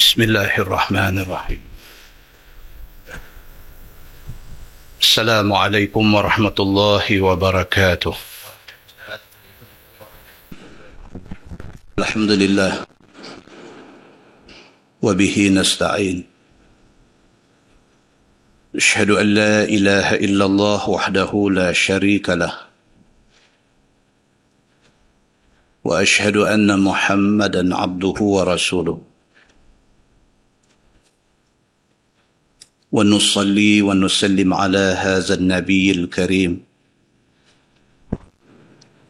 بسم الله الرحمن الرحيم. السلام عليكم ورحمة الله وبركاته. الحمد لله وبه نستعين. أشهد أن لا إله إلا الله وحده لا شريك له، وأشهد أن محمدا عبده ورسوله، ونصلي ونسلم على هذا النبي الكريم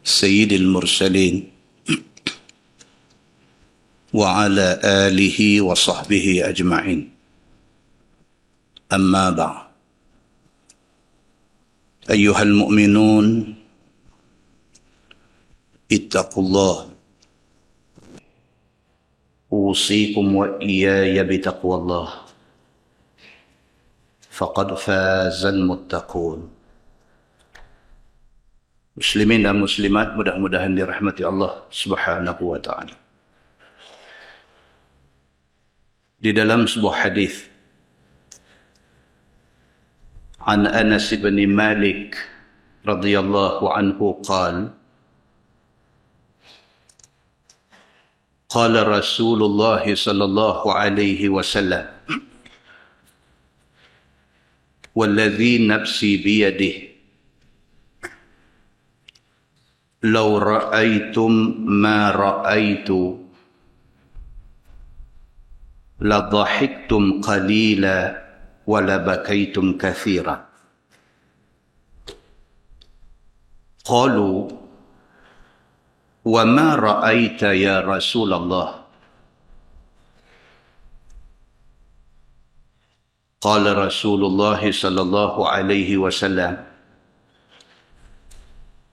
سيد المرسلين وعلى آله وصحبه أجمعين. أما بعد، أيها المؤمنون اتقوا الله، أوصيكم وإياي بتقوى الله، فقد فاز المتقون. Muslimin dan muslimat, mudah-mudahan dirahmati Allah Subhanahu wa taala. Di dalam sebuah hadis an Anas bin Malik radhiyallahu anhu qala qala Rasulullah sallallahu alaihi wasallam والذي نفسي بيده لو رأيتم ما رأيت لضحكتم قليلا ولبكيتم كثيرا. قالوا وما رأيت يا رسول الله؟ قال رسول الله صلى الله عليه وسلم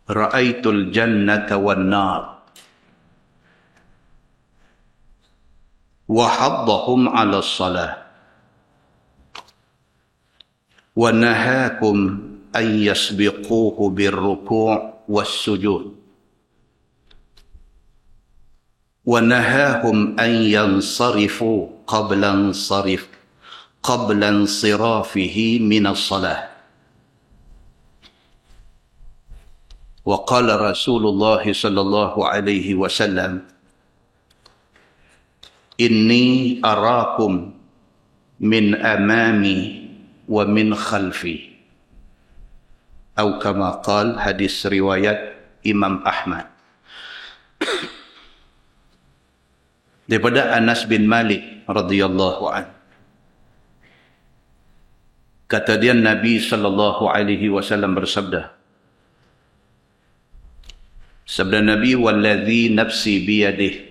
رأيت الجنة والنار وحضهم على الصلاة ونهاكم أن يسبقوه بالركوع والسجود ونهاهم أن ينصرفوا قبل انصرافه من الصلاة. وقال رسول الله صلى الله عليه وسلم إني أراكم من أمامي ومن خلفي، أو كما قال. Hadis riwayat Imam Ahmad. Daripada Anas bin Malik radhiyallahu anhu, kata dia, Nabi sallallahu alaihi wasallam bersabda, sabda Nabi, walladhi nafsi biyadih.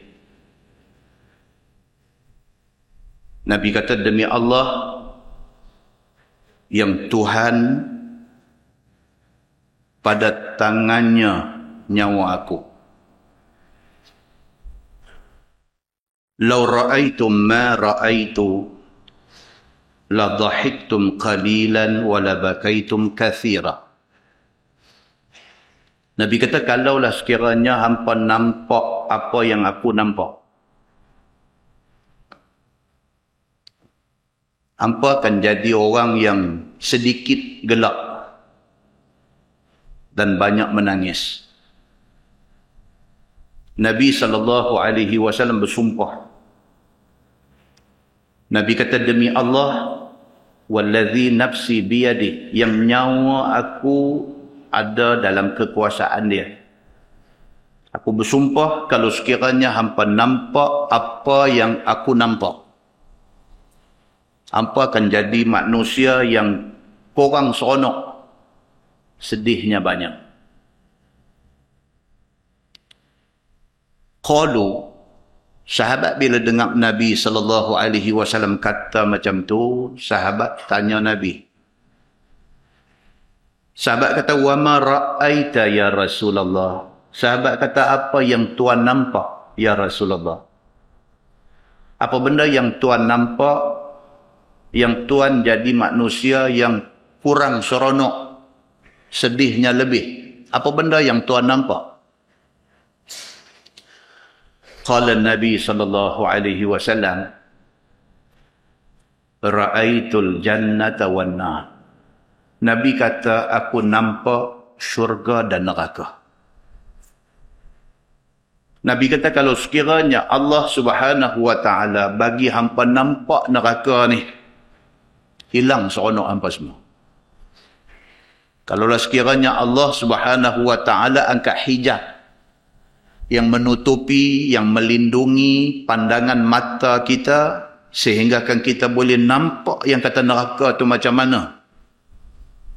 Nabi kata, demi Allah yang Tuhan pada tangannya nyawa aku, law ra'aitum ma ra'aitu la dhahiktum qalilan wa la bakaitum kathira. Nabi kata, kalaulah sekiranya hampa nampak apa yang aku nampak, hampa akan jadi orang yang sedikit gelak dan banyak menangis. Nabi SAW bersumpah. Nabi kata, demi Allah, walladhi nafsi biyadih, yang nyawa aku ada dalam kekuasaan dia. Aku bersumpah, kalau sekiranya hampa nampak apa yang aku nampak, hampa akan jadi manusia yang kurang seronok, sedihnya banyak. Qalu, sahabat bila dengar Nabi SAW kata macam tu, sahabat tanya Nabi. Sahabat kata, wa ma ra'aita ya Rasulullah? Sahabat kata, apa yang Tuan nampak ya Rasulullah? Apa benda yang Tuan nampak, yang Tuan jadi manusia yang kurang seronok, sedihnya lebih? Apa benda yang Tuan nampak? Qala Nabi sallallahu alaihi wasallam, ra'aitul jannata wan nar. Nabi kata, aku nampak syurga dan neraka. Nabi kata, kalau sekiranya Allah Subhanahu wa ta'ala bagi hampa nampak neraka ni, hilang seronok hampa semua. Kalaulah sekiranya Allah Subhanahu wa ta'ala angkat hijab yang menutupi, yang melindungi pandangan mata kita, sehinggakan kita boleh nampak yang kata neraka tu macam mana,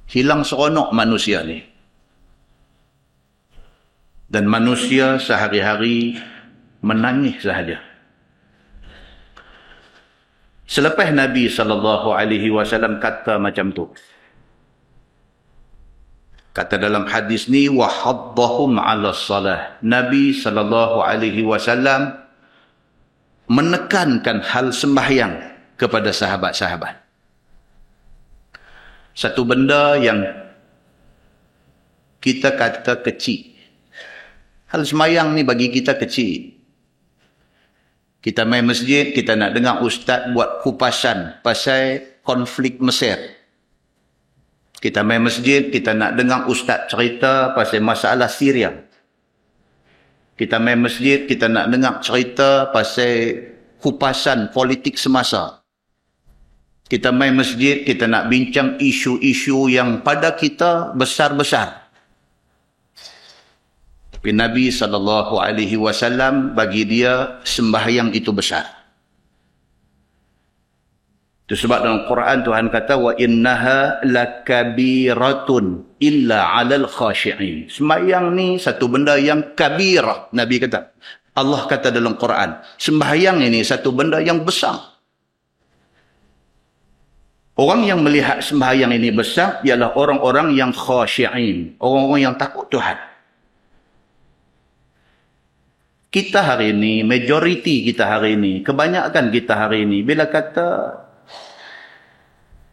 hilang seronok manusia ni. Dan manusia sehari-hari menangis sahaja. Selepas Nabi SAW kata macam tu, kata dalam hadis ni, wa haddahum 'ala salah. Nabi SAW menekankan hal sembahyang kepada sahabat-sahabat. Satu benda yang kita kata kecil. Hal sembahyang ni bagi kita kecil. Kita main masjid, kita nak dengar ustaz buat kupasan pasal konflik Mesir. Kita main masjid, kita nak dengar ustaz cerita pasal masalah Syria. Kita main masjid, kita nak dengar cerita pasal kupasan politik semasa. Kita main masjid, kita nak bincang isu-isu yang pada kita besar-besar. Tapi Nabi SAW bagi dia sembahyang itu besar. Itu sebab dalam Quran Tuhan kata, wa innaha lakabiratun illa 'alal khashi'in. Sembahyang ni satu benda yang kabirah. Nabi kata, Allah kata dalam Quran, sembahyang ini satu benda yang besar. Orang yang melihat sembahyang ini besar ialah orang-orang yang khashi'in, orang-orang yang takut Tuhan. Kita hari ini, majoriti kita hari ini, kebanyakan kita hari ini, bila kata,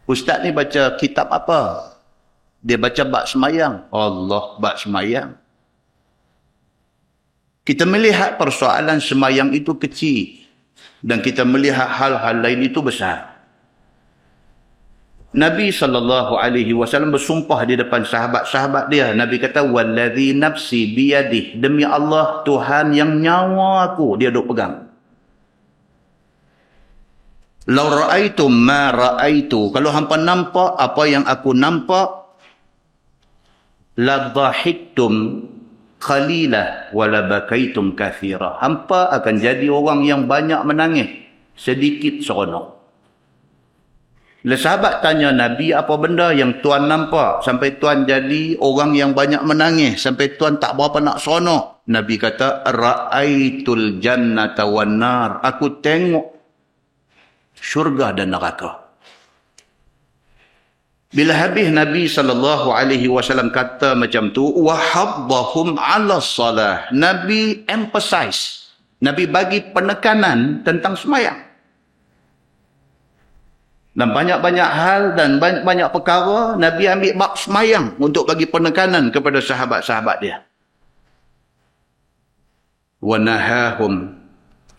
ustaz ni baca kitab apa? Dia baca bab semayang. Allah, bab semayang. Kita melihat persoalan semayang itu kecil. Dan kita melihat hal-hal lain itu besar. Nabi SAW bersumpah di depan sahabat-sahabat dia. Nabi kata, wallazi nafsi biyadih. Demi Allah, Tuhan yang nyawa aku, dia duk pegang. Lau ra'aitum ma ra'aitu. Kalau hampa nampak apa yang aku nampak, la dhahiktum qalilah wa la bakaitum kathira. Hampa akan jadi orang yang banyak menangis, sedikit seronok. Bila sahabat tanya Nabi, apa benda yang Tuan nampak sampai Tuan jadi orang yang banyak menangis, sampai Tuan tak berapa nak seronok? Nabi kata, ra'aitul jannata wan nar. Aku tengok syurga dan neraka. Bila habis Nabi SAW kata macam tu, wahaddahum 'ala salah. Nabi emphasize, Nabi bagi penekanan tentang sembahyang. Dan banyak-banyak hal dan banyak-banyak perkara, Nabi ambil bab sembahyang untuk bagi penekanan kepada sahabat-sahabat dia. Wa nahahum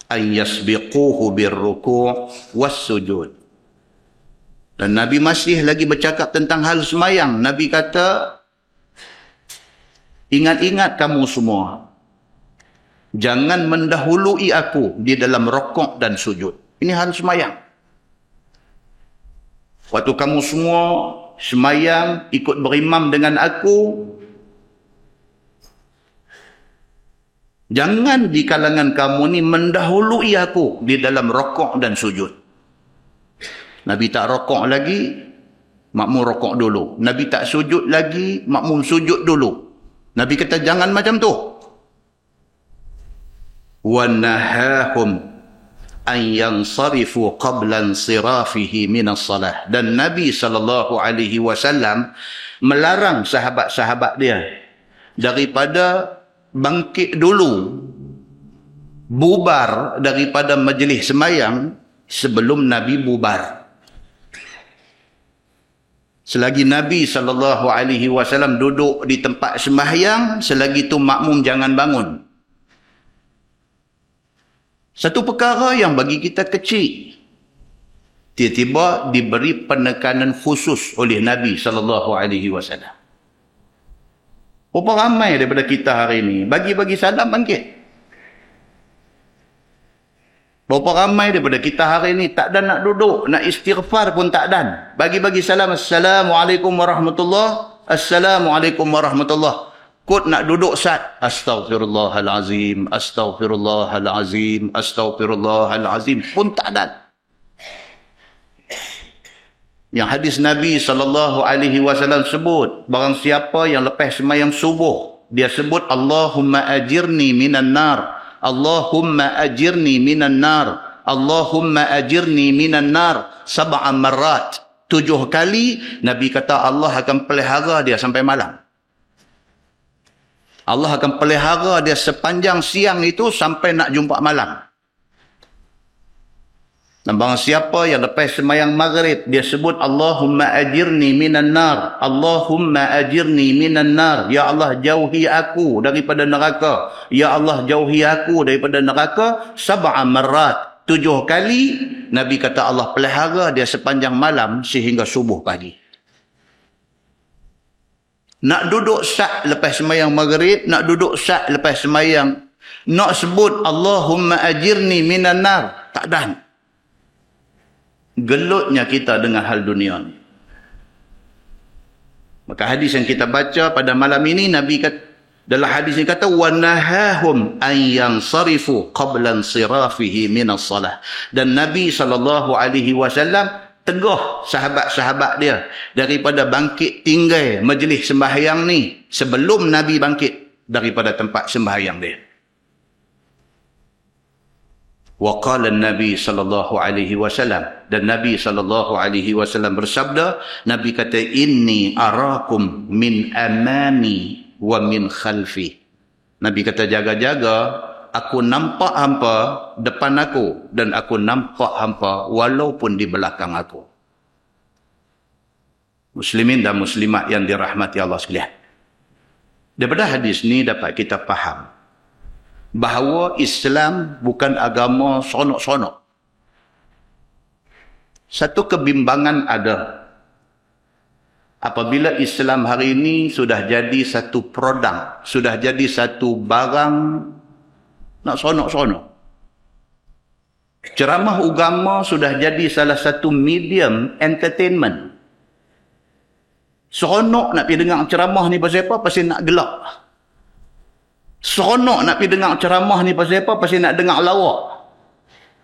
an yasbiquhu birruku' was-sujud. Dan Nabi masih lagi bercakap tentang hal sembahyang. Nabi kata, ingat-ingat kamu semua, jangan mendahului aku di dalam rukuk dan sujud. Ini hal sembahyang. Waktu kamu semua sembahyang ikut berimam dengan aku, jangan di kalangan kamu ni mendahului aku di dalam rukuk dan sujud. Nabi tak rukuk lagi, makmum rukuk dulu. Nabi tak sujud lagi, makmum sujud dulu. Nabi kata jangan macam tu. Wa nahahum an yansarifu qabla insirafihi minas salah. Dan Nabi SAW melarang sahabat-sahabat dia daripada bangkit dulu, bubar daripada majlis sembahyang sebelum Nabi bubar. Selagi Nabi SAW duduk di tempat sembahyang, selagi itu makmum jangan bangun. Satu perkara yang bagi kita kecil, tiba-tiba diberi penekanan khusus oleh Nabi SAW. Berapa ramai daripada kita hari ini bagi-bagi salam bangkit. Berapa ramai daripada kita hari ini tak ada nak duduk, nak istighfar pun tak ada. Bagi-bagi salam, Assalamualaikum warahmatullahi, Assalamualaikum warahmatullahi. Kot nak duduk sat, Astaghfirullahalazim, Astaghfirullahalazim, Astaghfirullahalazim pun tak ada. Yang hadis Nabi SAW sebut, barang siapa yang lepas sembahyang subuh, dia sebut Allahumma ajirni minan nar, Allahumma ajirni minan nar, Allahumma ajirni minan nar 7 marat. 7 kali Nabi kata Allah akan pelihara dia sampai malam. Allah akan pelihara dia sepanjang siang itu sampai nak jumpa malam. Dan barang siapa yang lepas sembahyang maghrib, dia sebut Allahumma ajirni minan nar, Allahumma ajirni minan nar. Ya Allah, jauhi aku daripada neraka. Ya Allah, jauhi aku daripada neraka 7 marat. 7 kali Nabi kata Allah pelihara dia sepanjang malam sehingga subuh pagi. Nak duduk sat lepas sembahyang maghrib, nak duduk sat lepas sembahyang, nak sebut Allahumma ajirni minan nar, tak ada. Gelutnya kita dengan hal dunia ni. Maka hadis yang kita baca pada malam ini, Nabi kata, dalam hadis ini kata, وَنَهَاهُمْ أَنْ يَنْصَرِفُوا قَبْلَ انْصِرَافِهِ مِنَ الصَّلَةِ. Dan Nabi SAW tegah sahabat-sahabat dia daripada bangkit tinggal majlis sembahyang ni sebelum Nabi bangkit daripada tempat sembahyang dia. Wa qala an-nabi sallallahu alaihi wasallam, dan Nabi sallallahu alaihi wasallam bersabda, Nabi kata, inni arakum min amami wa min khalfi. Nabi kata, jaga-jaga, aku nampak hampa depan aku dan aku nampak hampa walaupun di belakang aku. Muslimin dan muslimat yang dirahmati Allah sekalian. Daripada hadis ni dapat kita faham bahawa Islam bukan agama sonok-sonok. Satu kebimbangan ada apabila Islam hari ini sudah jadi satu produk, sudah jadi satu barang nak sonok-sonok. Ceramah agama sudah jadi salah satu medium entertainment. Seronok nak pergi dengar ceramah ni pasal apa? Pasal nak gelak. Seronok nak pergi dengar ceramah ni pasal apa? Pasal nak dengar lawak.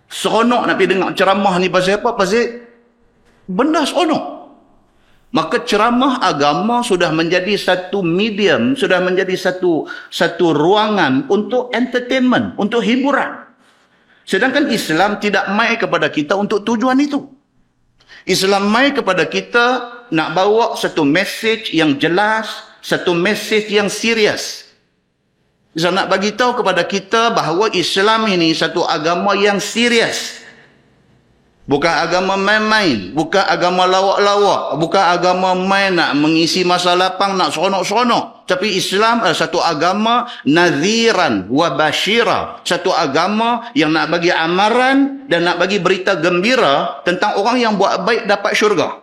Seronok nak pergi dengar ceramah ni pasal apa? Pasal benda seronok. Maka ceramah agama sudah menjadi satu medium, sudah menjadi satu ruangan untuk entertainment, untuk hiburan. Sedangkan Islam tidak mai kepada kita untuk tujuan itu. Islam mai kepada kita nak bawa satu message yang jelas, satu message yang serius. Islam nak bagi tahu kepada kita bahawa Islam ini satu agama yang serius. Bukan agama main-main, bukan agama lawak-lawak, bukan agama main nak mengisi masa lapang, nak seronok-seronok. Tapi Islam adalah satu agama nadhiran wa bashira, satu agama yang nak bagi amaran dan nak bagi berita gembira tentang orang yang buat baik dapat syurga.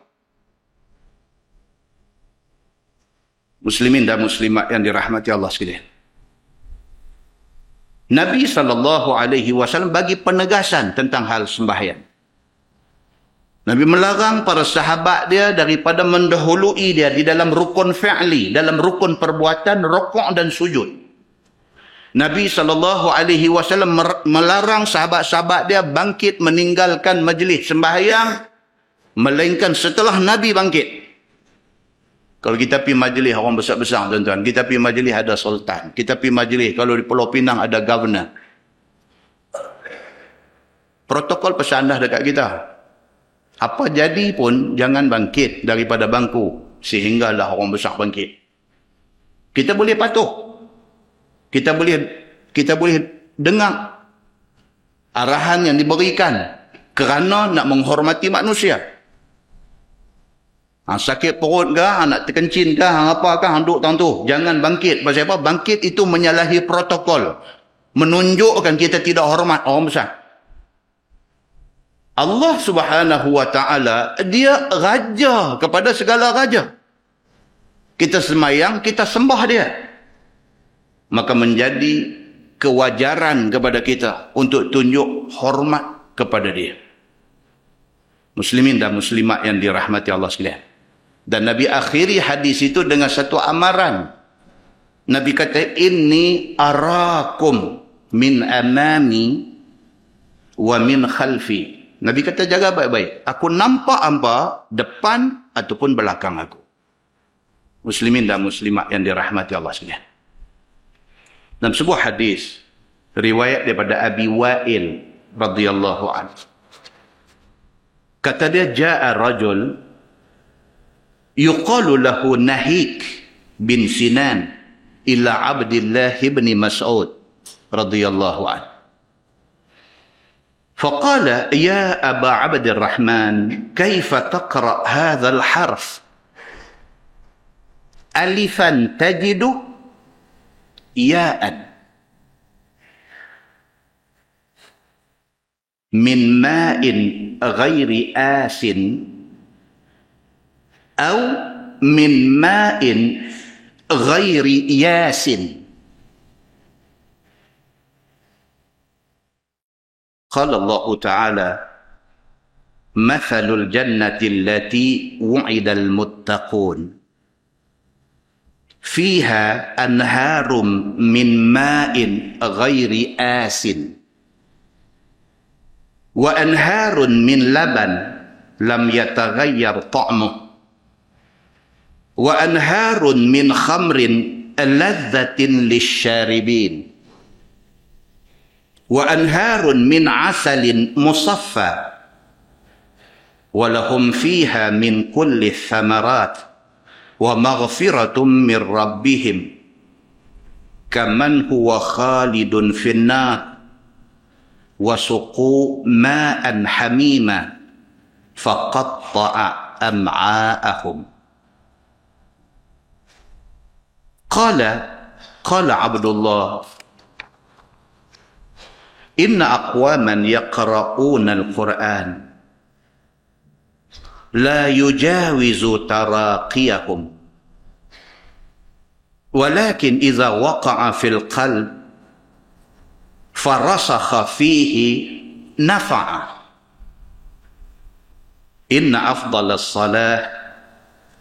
Muslimin dan muslimat yang dirahmati Allah sekalian. Nabi SAW bagi penegasan tentang hal sembahyang. Nabi melarang para sahabat dia daripada mendahului dia di dalam rukun fi'li, dalam rukun perbuatan, rukuk dan sujud. Nabi SAW melarang sahabat-sahabat dia bangkit meninggalkan majlis sembahyang, melainkan setelah Nabi bangkit. Kalau kita pergi majlis orang besar-besar, tuan-tuan, kita pergi majlis ada sultan, kita pergi majlis kalau di Pulau Pinang ada governor. Protokol pesandah dekat kita. Apa jadi pun jangan bangkit daripada bangku sehinggalah orang besar bangkit. Kita boleh patuh. Kita boleh dengar arahan yang diberikan kerana nak menghormati manusia. Sakit perut ke, nak terkencing ke, apa ke, duduk tang tu. Jangan bangkit. Pasal apa? Bangkit itu menyalahi protokol. Menunjukkan kita tidak hormat orang besar. Allah Subhanahu wa ta'ala, dia raja kepada segala raja. Kita semayang, kita sembah dia. Maka menjadi kewajaran kepada kita untuk tunjuk hormat kepada dia. Muslimin dan muslimat yang dirahmati Allah sekalian. Dan Nabi akhiri hadis itu dengan satu amaran. Nabi kata, inni arakum min amami wa min khalfi. Nabi kata, jaga baik-baik. Aku nampak hangpa depan ataupun belakang aku. Muslimin dan muslimat yang dirahmati Allah sekalian. Dalam sebuah hadis, riwayat daripada Abi Wa'il radhiyallahu anhu. Kata dia, ja'a rajul yuqalu lahu Nahik bin Sinan ila Abdullah bin Mas'ud radhiyallahu anhu. فقال يا أبا عبد الرحمن كيف تقرأ هذا الحرف ألفا تجد ياء من ماء غير آس أو من ماء غير ياس. قال الله تعالى مثل الجنة التي وعد المتقون فيها أنهار من ماء غير آس وأنهار من لبن لم يتغير طعمه وأنهار من خمر لذة للشاربين وأنهار من عسل مصفى ولهم فيها من كل الثمرات ومغفرة من ربهم كمن هو خالد في النار وسقوا ماء حميما فقطع أمعاءهم. قال عبد الله إن أقواما يقرؤون القرآن لا يجاوز تراقيهم ولكن إذا وقع في القلب فرسخ فيه نفع. إن أفضل الصلاة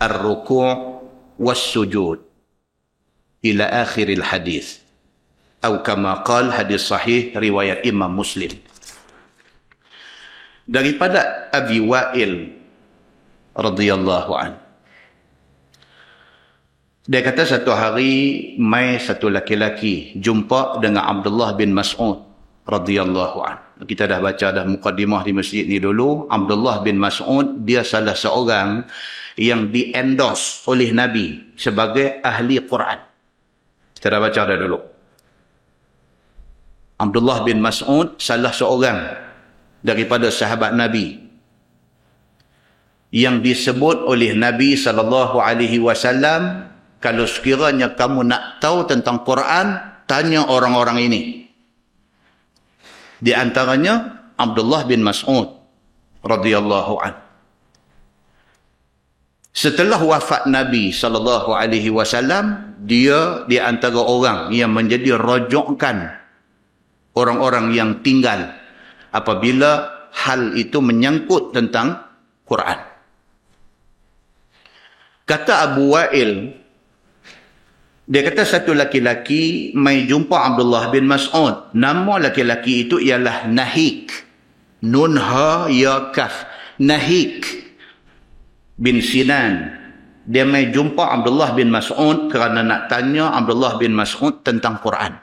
الركوع والسجود إلى آخر الحديث. Atau kama qal, hadis sahih riwayat Imam Muslim. Daripada Abi Wa'il radhiyallahu an. Dia kata satu hari mai satu laki-laki jumpa dengan Abdullah bin Mas'ud radhiyallahu an. Kita dah baca dah mukadimah di masjid ni dulu. Abdullah bin Mas'ud dia salah seorang yang di-endorse oleh Nabi sebagai ahli Quran. Kita dah baca dah dulu. Abdullah bin Mas'ud salah seorang daripada sahabat Nabi yang disebut oleh Nabi SAW, kalau sekiranya kamu nak tahu tentang Quran, tanya orang-orang ini. Di antaranya Abdullah bin Mas'ud radhiyallahu anhu. Setelah wafat Nabi SAW, dia di antara orang yang menjadi rujukan orang-orang yang tinggal apabila hal itu menyangkut tentang Quran. Kata Abu Wa'il, dia kata satu laki-laki mai jumpa Abdullah bin Mas'ud. Nama laki-laki itu ialah Nahik. Nun ha ya kaf. Nahik bin Sinan. Dia mai jumpa Abdullah bin Mas'ud kerana nak tanya Abdullah bin Mas'ud tentang Quran.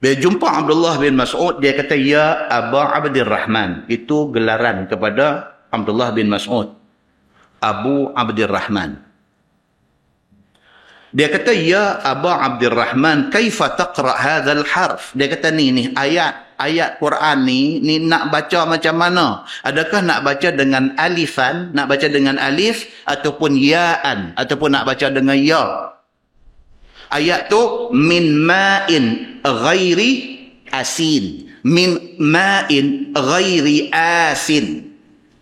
Dia jumpa Abdullah bin Mas'ud, dia kata, ya Aba Abdirrahman. Itu gelaran kepada Abdullah bin Mas'ud. Abu Abdirrahman. Dia kata, ya Aba Abdirrahman, kaifa taqra' hadzal harf? Dia kata, ni ayat Quran ni nak baca macam mana? Adakah nak baca dengan alifan, nak baca dengan alif, ataupun ya'an, ataupun nak baca dengan ya? Ayat tu min ma'in ghairi asin. min ma'in ghairi asin.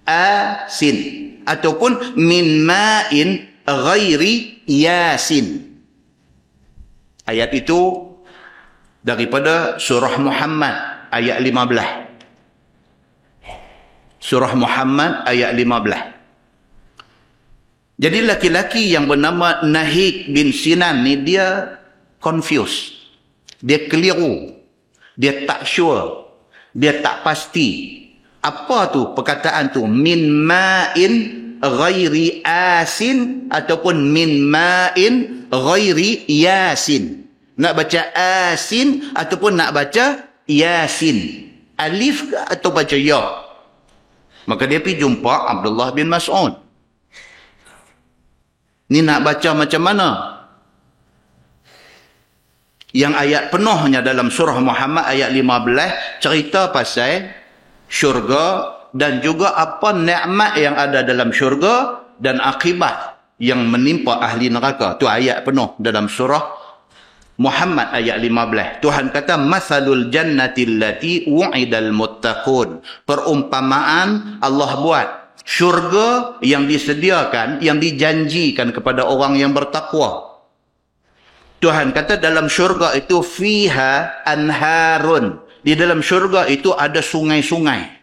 Asin. Ataupun min ma'in ghairi yasin. Ayat itu daripada surah Muhammad ayat 15. Surah Muhammad ayat 15. Jadi laki-laki yang bernama Nahik bin Sinan ni dia confused. Dia keliru. Dia tak sure. Dia tak pasti. Apa tu perkataan tu? Min ma'in ghairi asin ataupun min ma'in ghairi yasin. Nak baca asin ataupun nak baca yasin. Alif ke atau baca ya? Maka dia pergi jumpa Abdullah bin Mas'ud. Ni nak baca macam mana? Yang ayat penuhnya dalam surah Muhammad ayat 15 cerita pasal syurga dan juga apa nikmat yang ada dalam syurga dan akibat yang menimpa ahli neraka. Tu ayat penuh dalam surah Muhammad ayat 15. Tuhan kata masalul jannati allati wu'idal muttaqun. Perumpamaan Allah buat syurga yang disediakan, yang dijanjikan kepada orang yang bertakwa. Tuhan kata dalam syurga itu fiha anharun. Di dalam syurga itu ada sungai-sungai.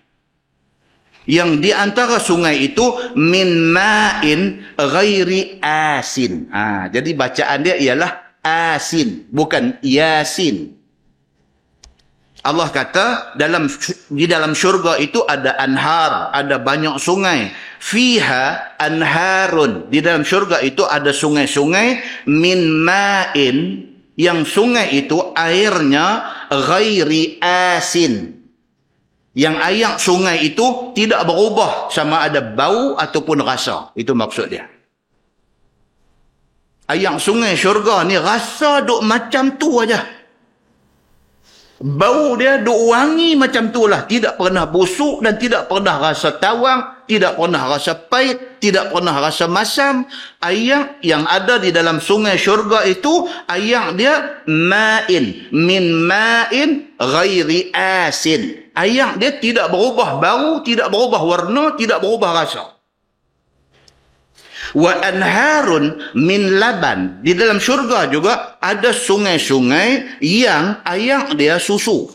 Yang di antara sungai itu min ma'in ghairi asin. Jadi bacaan dia ialah asin, bukan yasin. Allah kata di dalam syurga itu ada anhar, ada banyak sungai. Fiha anharun. Di dalam syurga itu ada sungai-sungai min ma'in, yang sungai itu airnya ghairi asin. Yang air sungai itu tidak berubah sama ada bau ataupun rasa. Itu maksud dia. Air sungai syurga ni rasa duk macam tu aja. Bau dia duk wangi macam tu lah. Tidak pernah busuk dan tidak pernah rasa tawang. Tidak pernah rasa pahit. Tidak pernah rasa masam. Air yang ada di dalam sungai syurga itu, air dia ma'in. Min ma'in ghairi asin. Air dia tidak berubah bau, tidak berubah warna, tidak berubah rasa. Wa anharun min laban. Di dalam syurga juga ada sungai-sungai yang air dia susu.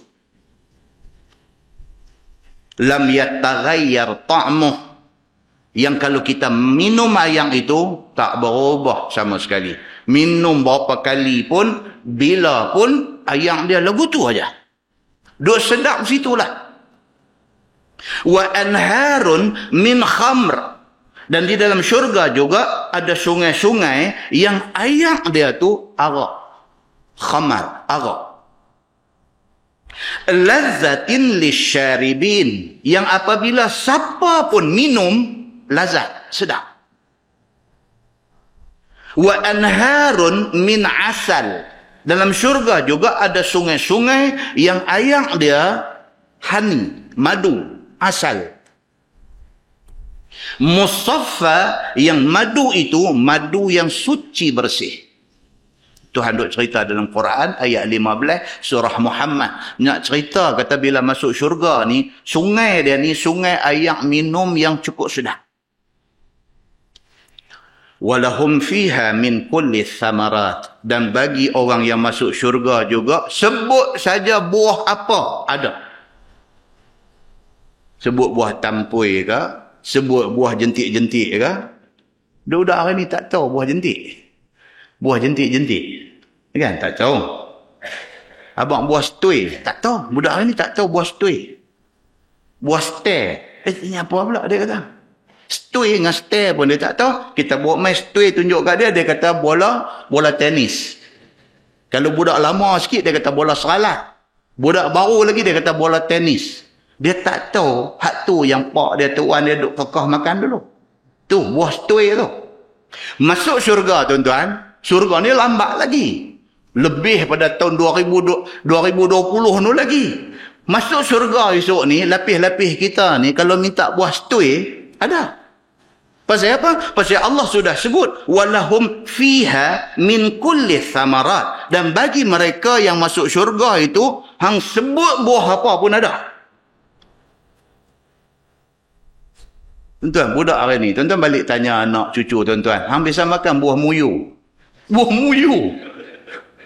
Lam yataghayyar ta'muh. Yang kalau kita minum air itu tak berubah sama sekali. Minum berapa kali pun, bila pun air dia lagu tu aja. Duk sedap situlah. Wa anharun min khamr. Dan di dalam syurga juga ada sungai-sungai yang air dia tu arak. Khamar, arak. Lazzatin lisyaribin. Yang apabila siapa pun minum, lazat, sedap. Wa anharun min asal. Dalam syurga juga ada sungai-sungai yang air dia honey, madu, asal. Musaffa, yang madu itu madu yang suci bersih. Tuhan duk cerita dalam Quran ayat 15 surah Muhammad. Nak cerita kata bila masuk syurga ni, sungai dia ni sungai air minum yang cukup sedap. Walahum fiha min kulli thamarat. Dan bagi orang yang masuk syurga juga, sebut saja buah apa ada. Sebut buah tampui ke, sebut buah jentik-jentik ke. Budak hari ni tak tahu buah jentik. Buah jentik-jentik. Kan? Tak tahu. Abang buah stui. Tak tahu. Budak hari ni tak tahu buah stui. Buah star. Ini apa pula dia kata? Stui dengan star pun dia tak tahu. Kita buat main stui tunjuk kat dia. Dia kata bola tenis. Kalau budak lama sikit dia kata bola seralat. Budak baru lagi dia kata bola tenis. Dia tak tahu hak tu yang pak dia tuan dia duk kekah makan dulu. Tu buah stui tu. Masuk syurga tuan-tuan. Syurga ni lambat lagi. Lebih pada tahun 2020 tu lagi. Masuk syurga esok ni, lapis-lapis kita ni kalau minta buah stui ada. Pasal apa? Pasal Allah sudah sebut walahum fiha min kulli thamarat. Dan bagi mereka yang masuk syurga itu hang sebut buah apa pun ada. Tuan-tuan, budak hari ni, tuan-tuan balik tanya anak cucu tuan-tuan, hang biasa makan buah muyu? Buah muyu?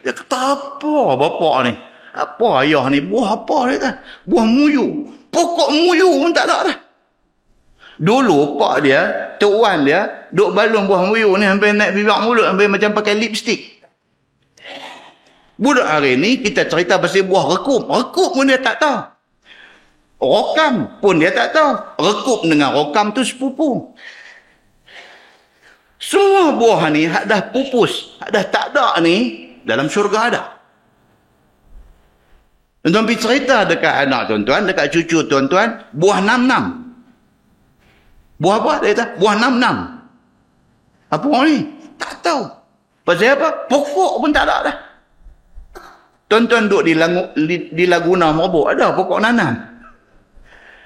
Dia kata, apa bapak ni? Apa ayah ni? Buah apa dia kan? Buah muyu. Pokok muyu pun tak ada dah. Dulu pak dia, Tok Wan dia, duk balung buah muyu ni sampai naik bibak mulut, sampai macam pakai lipstick. Budak hari ni kita cerita pasal buah rekup. Rekup pun dia tak tahu. Rokam pun dia tak tahu. Rekup dengan rokam tu sepupu. Semua buah ni hak dah pupus, hak dah tak ada ni, dalam syurga ada. Tuan-tuan pergi cerita dekat anak tuan-tuan, dekat cucu tuan-tuan, buah nam-nam. Buah apa dia kata? Buah nam-nam. Apa ni? Tak tahu. Pasal apa? Pokok pun tak ada dah. Tuan-tuan duduk di Laguna Merbuk, ada pokok nanam.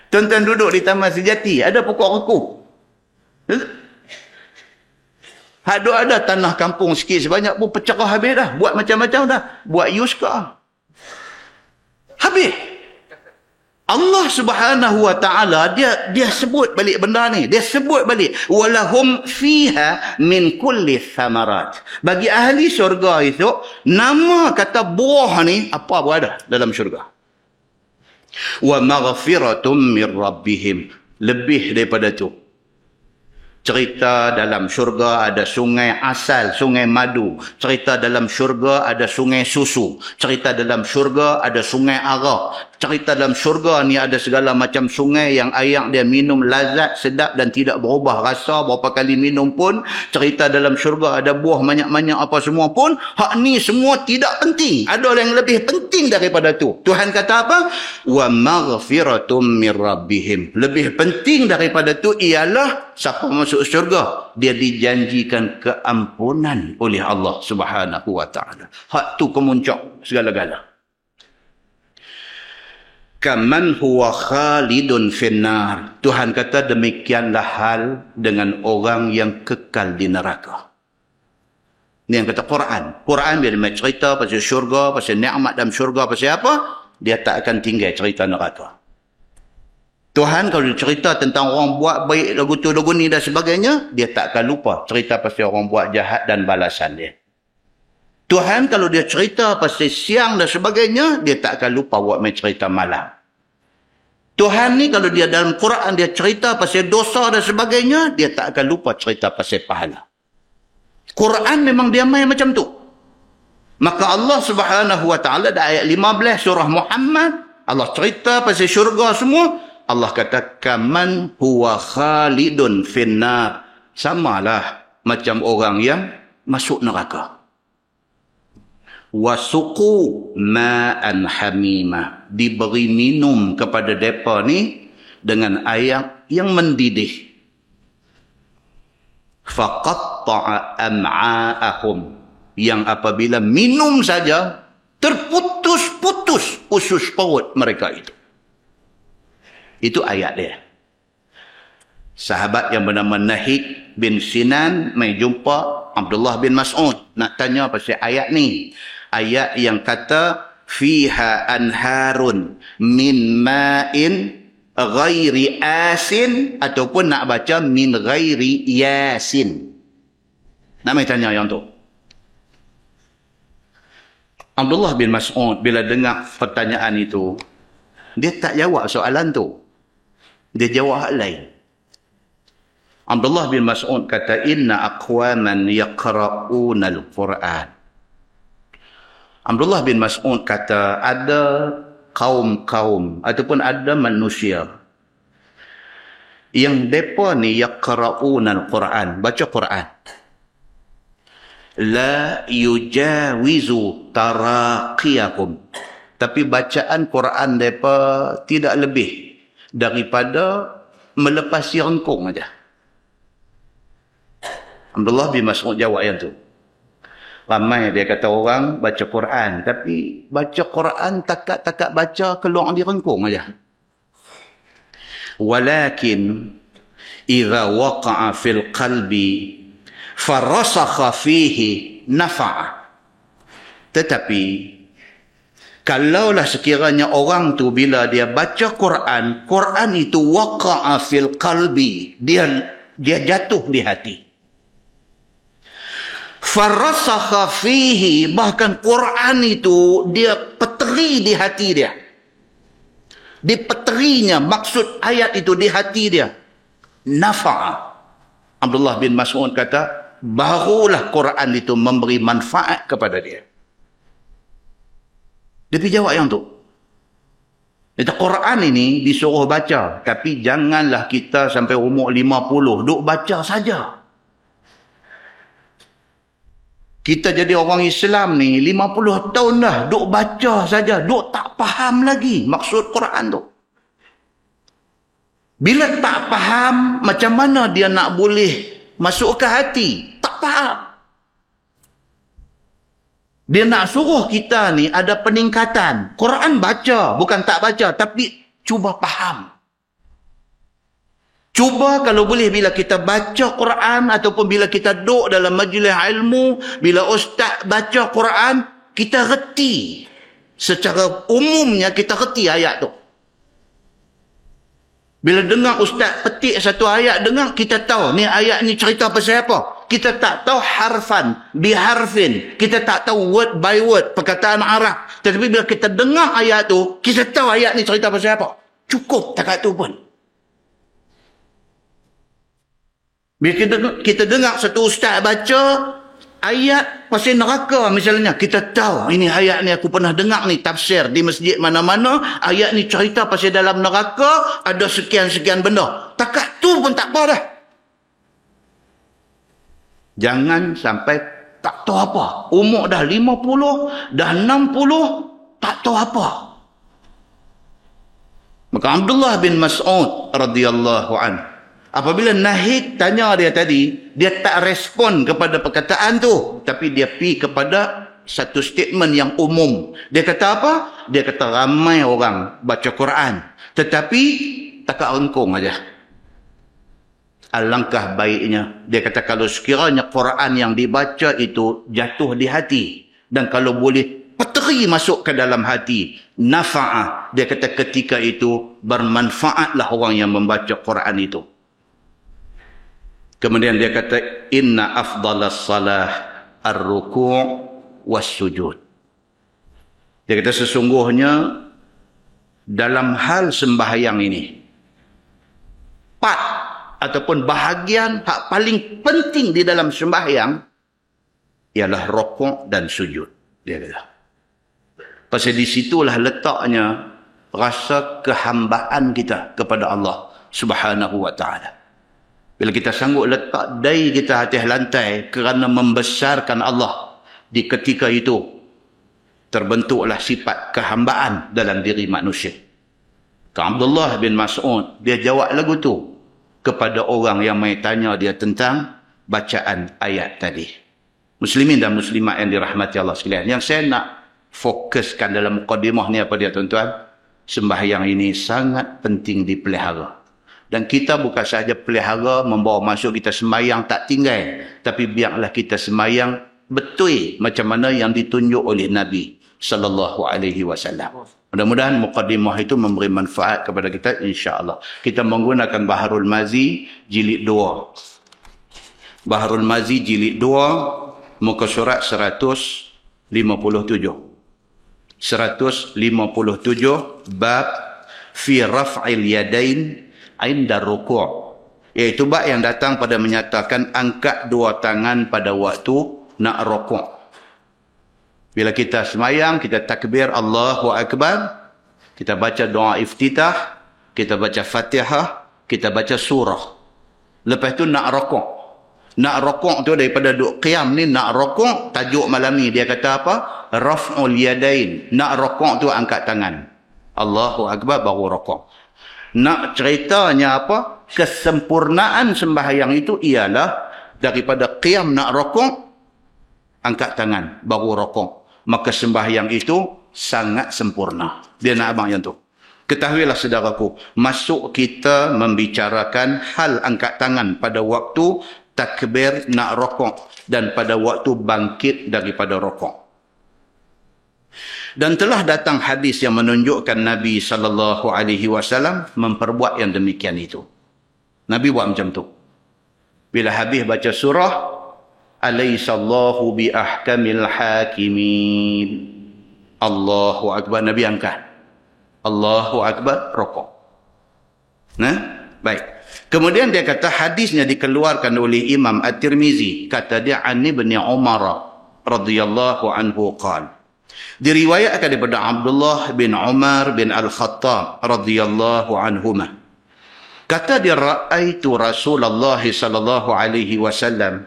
Tuan-tuan duduk di Taman Sejati, ada pokok rekup. Haduk ada tanah kampung sikit sebanyak pun pecah habis dah. Buat macam-macam dah. Buat yuska. Habis. Allah Subhanahu wa taala dia sebut balik benda ni. Dia sebut balik walahum fiha min kulli thamarat. Bagi ahli syurga itu nama kata buah ni apa pun ada dalam syurga. Wa maghfiratum min rabbihim. Lebih daripada tu. Cerita dalam syurga ada sungai asal, sungai madu. Cerita dalam syurga ada sungai susu. Cerita dalam syurga ada sungai arak. Cerita dalam syurga ni ada segala macam sungai yang air dia minum lazat, sedap dan tidak berubah rasa berapa kali minum pun. Cerita dalam syurga ada buah banyak-banyak apa semua pun. Hak ni semua tidak penting. Ada yang lebih penting daripada tu. Tuhan kata apa? Wa maghfiratum min rabbihim. Lebih penting daripada tu ialah siapa masuk syurga, dia dijanjikan keampunan oleh Allah Subhanahu wa taala. Hak tu kemuncak segala-gala. Kaman huwa khalidun finnar. Tuhan kata demikianlah hal dengan orang yang kekal di neraka. Ini yang kata Quran. Quran bila dia cerita pasal syurga, pasal nikmat dalam syurga, pasal apa, dia tak akan tinggal cerita neraka. Tuhan kalau dia cerita tentang orang buat baik lagu tu lagu ni dan sebagainya, dia tak akan lupa cerita pasal orang buat jahat dan balasan dia. Tuhan kalau dia cerita pasal siang dan sebagainya, dia tak akan lupa buat main cerita malam. Tuhan ni kalau dia dalam Quran dia cerita pasal dosa dan sebagainya, dia tak akan lupa cerita pasal pahala. Quran memang dia main macam tu. Maka Allah Subhanahu wa taala dalam ayat 15 surah Muhammad, Allah cerita pasal syurga semua, Allah kata kaman huwa khalidun finnar. Samalah macam orang yang masuk neraka. Wasuqu ma'an hamima. Diberi minum kepada mereka ni dengan air yang mendidih. Faqatta'a am'a'ahum. Yang apabila minum saja, terputus-putus usus perut mereka itu. Itu ayat dia. Sahabat yang bernama Nahik bin Sinan mai jumpa Abdullah bin Mas'ud. Nak tanya pasal ayat ni. Ayat yang kata fiha anharun min ma'in ghairi asin, ataupun nak baca min ghairi yasin. Nak mai tanya yang tu. Abdullah bin Mas'ud bila dengar pertanyaan itu, dia tak jawab soalan tu. Dia jawab hal lain. Abdullah bin Mas'ud kata inna aqwaman yaqra'una al-Quran. Abdullah bin Mas'ud kata ada kaum-kaum ataupun ada manusia yang depa ni yaqra'una al-Quran, baca Quran. La yujawizu taraqiyahum. Tapi bacaan Quran depa tidak lebih daripada melepasi rengkung aja. Abdullah bin Mas'ud jawab yang tu. Ramai dia kata orang baca Quran, tapi baca Quran takat-takat baca keluar di rengkung aja. Walakin idza waqa'a fil qalbi farasakha fihi nafa'a. Tetapi Kalaulah sekiranya orang tu bila dia baca Quran, Quran itu waqa'a fil qalbi, dia jatuh di hati. Farasakha fihi, bahkan Quran itu dia peteri di hati dia. Dipeterinya maksud ayat itu di hati dia. Nafa'a. Abdullah bin Mas'ud kata, barulah Quran itu memberi manfaat kepada dia. Dia pergi jawab yang tu. Kata Quran ini disuruh baca. Tapi janganlah kita sampai umur 50. Duk baca saja. Kita jadi orang Islam ni 50 tahun dah. Duk baca saja. Duk tak faham lagi maksud Quran tu. Bila tak faham, macam mana dia nak boleh masuk ke hati? Tak faham. Dia nak suruh kita ni ada peningkatan. Quran baca, bukan tak baca. Tapi cuba faham. Cuba kalau boleh bila kita baca Quran ataupun bila kita duduk dalam majlis ilmu, bila ustaz baca Quran, kita reti. Secara umumnya kita reti ayat tu. Bila dengar ustaz petik satu ayat, dengar kita tahu ni ayat ni cerita pasal apa. Kita tak tahu harfan, biharfin. Kita tak tahu word by word, perkataan Arab. Tetapi bila kita dengar ayat tu, kita tahu ayat ni cerita pasal apa. Cukup takat tu pun. Bila kita dengar satu ustaz baca ayat pasal neraka misalnya, kita tahu ini ayat ni aku pernah dengar ni tafsir di masjid mana-mana, ayat ni cerita pasal dalam neraka ada sekian-sekian benda. Takat tu pun tak apa dah. Jangan sampai tak tahu apa. Umur dah 50, dah 60, tak tahu apa. Maka Abdullah bin Mas'ud radhiyallahu anhu, apabila Nahid tanya dia tadi, dia tak respon kepada perkataan tu, tapi dia pergi kepada satu statement yang umum. Dia kata apa? Dia kata ramai orang baca Quran, tetapi takat rengkung aja. Alangkah baiknya, dia kata kalau sekiranya Quran yang dibaca itu jatuh di hati, dan kalau boleh peteri masuk ke dalam hati, nafa'ah, dia kata ketika itu bermanfaatlah orang yang membaca Quran itu. Kemudian dia kata, inna afdalas salah ar-ruku' was-sujud. Dia kata sesungguhnya dalam hal sembahyang ini, part ataupun bahagian hak paling penting di dalam sembahyang ialah rukuk dan sujud. Dia kata. Pasal di situlah letaknya rasa kehambaan kita kepada Allah Subhanahu wa taala. Bila kita sanggup letak dai kita atas lantai kerana membesarkan Allah, di ketika itu terbentuklah sifat kehambaan dalam diri manusia. Abdullah bin Mas'ud dia jawab lagu tu kepada orang yang mai tanya dia tentang bacaan ayat tadi. Muslimin dan muslimat yang dirahmati Allah sekalian, yang saya nak fokuskan dalam mukadimah ni apa dia tuan-tuan? Sembahyang ini sangat penting dipelihara. Dan kita bukan sahaja pelihara membawa masuk kita sembahyang tak tinggal, tapi biarlah kita sembahyang betul macam mana yang ditunjuk oleh Nabi sallallahu alaihi wasallam. Mudah-mudahan mukadimah itu memberi manfaat kepada kita insya-Allah. Kita menggunakan Baharul Mazi jilid 2. Baharul Mazi jilid 2 muka surat 157. 157 bab fi raf'il yadain inda ruku', iaitu bab yang datang pada menyatakan angkat dua tangan pada waktu nak rukuk. Bila kita semayang, kita takbir Allahu Akbar, kita baca doa iftitah, kita baca Fatihah, kita baca surah. Lepas tu nak rukuk. Nak rukuk tu daripada duk qiyam ni, nak rukuk, tajuk malam ni dia kata apa? Raf'ul yadain. Nak rukuk tu angkat tangan. Allahu Akbar baru rukuk. Nak ceritanya apa? Kesempurnaan sembahyang itu ialah daripada qiyam nak rukuk, angkat tangan, baru rukuk. Maka sembahyang itu sangat sempurna. Dia nak abang yang tu. Ketahuilah saudaraku, masuk kita membicarakan hal angkat tangan pada waktu takbir nak rukuk dan pada waktu bangkit daripada rukuk. Dan telah datang hadis yang menunjukkan Nabi SAW memperbuat yang demikian itu. Nabi buat macam tu. Bila habis baca surah, Alaihissallahu bi ahkamil hakimin. Allahu Akbar, Nabi angkat. Allahu Akbar, rokok. Nah, baik. Kemudian dia kata hadisnya dikeluarkan oleh Imam At-Tirmizi. Kata dia, An Ibn Umar radhiyallahu anhu qala. Diriwayatkan daripada Abdullah bin Umar bin Al-Khattab radhiyallahu anhuma. Kata dia, ra'aitu Rasulullah sallallahu alaihi wasallam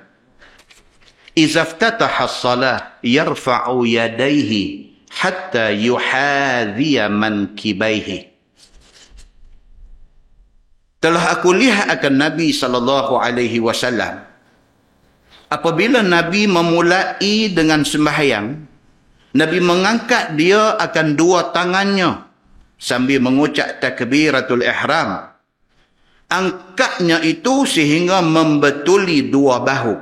idza iftataha as-salah yarfa'u yadayhi hatta yuhadhiya mankibaihi. Telah aku lihat akan Nabi sallallahu alaihi wasallam apabila Nabi memulai dengan sembahyang, Nabi mengangkat dia akan dua tangannya sambil mengucap takbiratul ihram. Angkatnya itu sehingga membetuli dua bahu.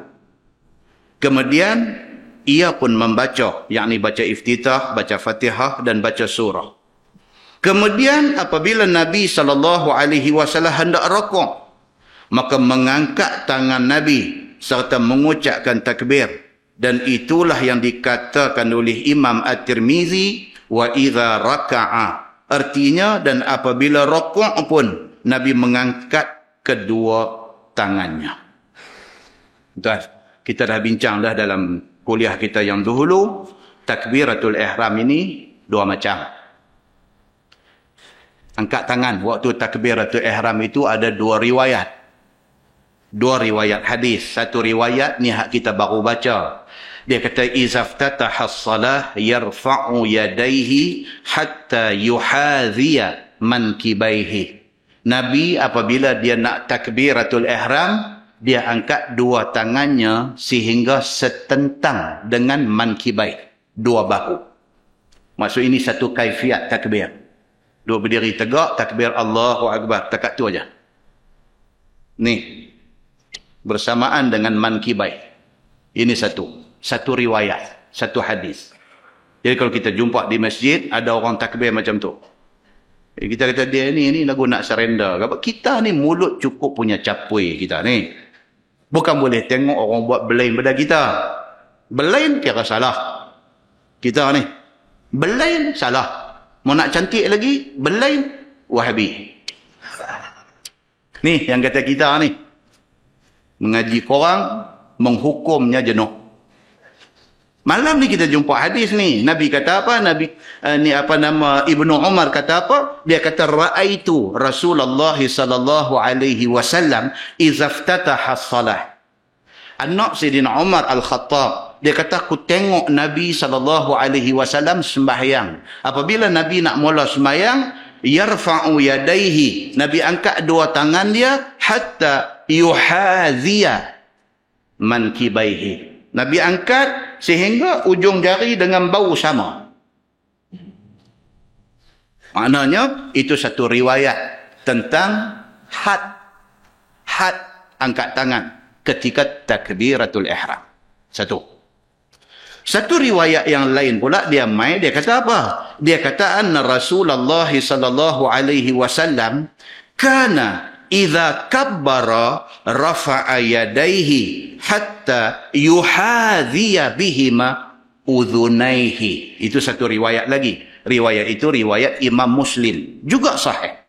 Kemudian ia pun membaca, yakni baca iftitah, baca Fatihah dan baca surah. Kemudian apabila Nabi SAW hendak rukuk, maka mengangkat tangan Nabi serta mengucapkan takbir. Dan itulah yang dikatakan oleh Imam At-Tirmizi, wa idza raka'a. Artinya, dan apabila rukuk pun Nabi mengangkat kedua tangannya. Tuan, kita dah bincang dah dalam kuliah kita yang dahulu, takbiratul ihram ini dua macam. Angkat tangan waktu takbiratul ihram itu ada dua riwayat. Dua riwayat hadis. Satu riwayat ni hak kita baru baca. Dia kata iza ftataha as-salah yarfa'u yadayhi hatta yuhadhiya mankibaihi. Nabi apabila dia nak takbiratul ihram, dia angkat dua tangannya sehingga setentang dengan mankibai, dua bahu. Maksud ini satu kaifiat takbir. Dua berdiri tegak, takbir Allahu Akbar. Takat tu aja. Ni. Bersamaan dengan mankibai. Ini satu riwayat. Satu hadis. Jadi kalau kita jumpa di masjid, ada orang takbir macam tu. Kita kata dia ni lagu nak surrender. Kita ni mulut cukup punya capui kita ni. Bukan boleh tengok orang buat belain pada kita. Belain kira salah. Kita ni. Belain salah. Mau nak cantik lagi, belain Wahabi. Ni yang kata kita ni. Mengaji korang, menghukumnya jenuh. Malam ni kita jumpa hadis ni. Nabi kata apa? Ibnu Umar kata apa? Dia kata ra'aitu Rasulullah sallallahu alaihi wasallam idza iftataha as-salah. Anak Sayyidina Umar Al-Khattab, dia kata aku tengok Nabi SAW sembahyang. Apabila Nabi nak mula sembahyang, yarfa'u yadayhi. Nabi angkat dua tangan dia hatta yuhadhiya mankibaihi. Nabi angkat sehingga ujung jari dengan bau sama. Maknanya itu satu riwayat tentang had angkat tangan ketika takbiratul ihram. Satu riwayat yang lain pula dia kata apa? Dia kata anna Rasulullah sallallahu alaihi wasallam kana idza kabbara rafa'a yadayhi hatta yuhadhiya bihima udhunaihi. Itu satu riwayat lagi. Riwayat itu riwayat Imam Muslim, juga sahih.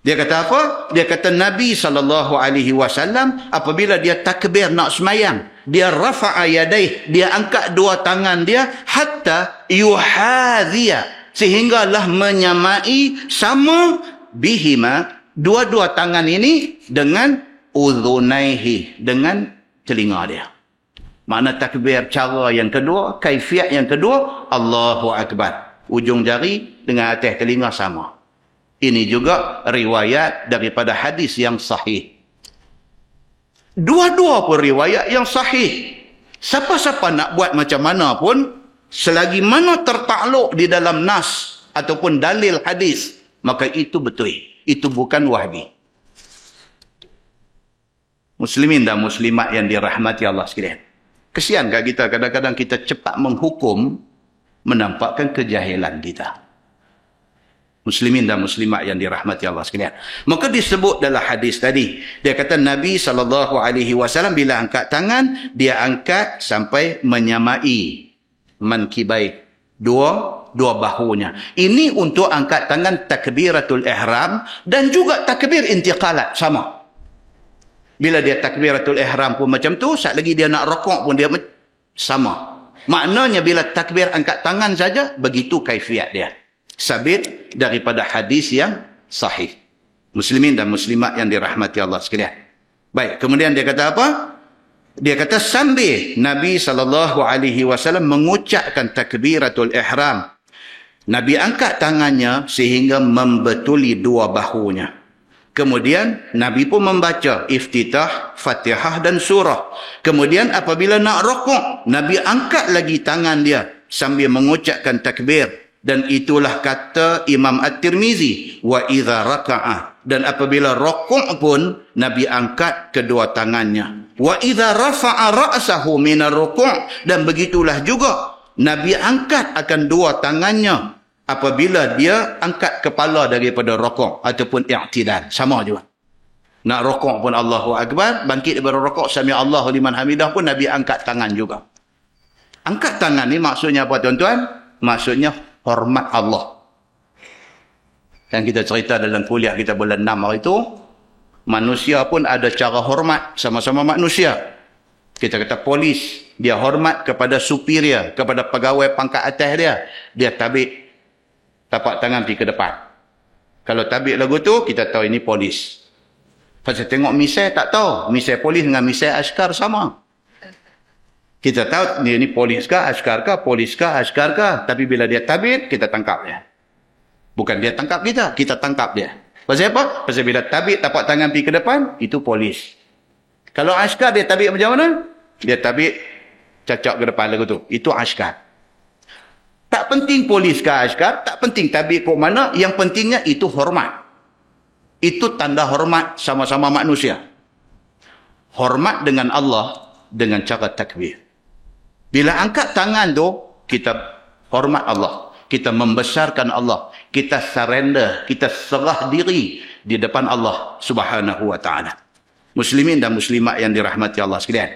Dia kata apa? Dia kata Nabi SAW apabila dia takbir nak semayang, dia rafa'a yadaih, dia angkat dua tangan dia hatta yuhadhiya, sehinggalah menyamai sama bihima, dua-dua tangan ini dengan udhunaihi, dengan telinga dia. Makna takbir cara yang kedua, kaifiat yang kedua, Allahu Akbar. Ujung jari dengan atas telinga sama. Ini juga riwayat daripada hadis yang sahih. Dua-dua pun riwayat yang sahih. Siapa-siapa nak buat macam mana pun, selagi mana tertakluk di dalam nas ataupun dalil hadis, maka itu betul. Itu bukan Wahabi. Muslimin dan muslimat yang dirahmati Allah sekalian. Kesian kat kita, kadang-kadang kita cepat menghukum Menampakkan kejahilan kita. Muslimin dan muslimat yang dirahmati Allah sekalian. Maka disebut dalam hadis tadi, dia kata Nabi SAW bila angkat tangan, dia angkat sampai menyamai mankibai, dua bahunya. Ini untuk angkat tangan takbiratul ihram dan juga takbir intiqalat, sama. Bila dia takbiratul ihram pun macam tu, saat lagi dia nak rokok pun dia sama. Maknanya bila takbir angkat tangan saja, begitu kaifiat dia. Sabit daripada hadis yang sahih. Muslimin dan muslimat yang dirahmati Allah sekalian. Baik, kemudian dia kata apa? Dia kata sambil Nabi SAW mengucapkan takbiratul ihram, Nabi angkat tangannya sehingga membetuli dua bahunya. Kemudian Nabi pun membaca iftitah, Fatihah dan surah. Kemudian apabila nak rukuk, Nabi angkat lagi tangan dia sambil mengucapkan takbir. Dan itulah kata Imam At-Tirmizi, wa idza raka'a, dan apabila rukuk pun Nabi angkat kedua tangannya. Wa idza rafa'a ra'sahu minar ruku', dan begitulah juga Nabi angkat akan dua tangannya apabila dia angkat kepala daripada rukuk ataupun i'tidal, sama juga. Nak rukuk pun Allahu Akbar, bangkit daripada rukuk sami Allahu liman hamidah pun Nabi angkat tangan juga. Angkat tangan ni maksudnya apa tuan-tuan? Maksudnya hormat Allah. Dan kita cerita dalam kuliah kita bulan 6 hari itu, manusia pun ada cara hormat, sama-sama manusia. Kita kata polis, dia hormat kepada superior, kepada pegawai pangkat atas dia. Dia tabik tapak tangan pergi ke depan. Kalau tabik lagu tu, kita tahu ini polis. Pasal tengok misai tak tahu. Misai polis dengan misai askar sama. Kita tahu dia ni polis kah, askar kah, polis kah, askar kah. Tapi bila dia tabik, kita tangkap dia. Bukan dia tangkap kita, kita tangkap dia. Pasal apa? Pasal bila tabik tapak tangan pergi ke depan, itu polis. Kalau askar dia tabik macam mana? Dia tabik cacak ke depan lagu tu. Itu askar. Tak penting polis kah askar, tak penting tabik ke mana, yang pentingnya itu hormat. Itu tanda hormat sama-sama manusia. Hormat dengan Allah dengan cara takbir. Bila angkat tangan tu, kita hormat Allah. Kita membesarkan Allah. Kita surrender. Kita serah diri di depan Allah Subhanahu wa ta'ala. Muslimin dan muslimat yang dirahmati Allah sekalian.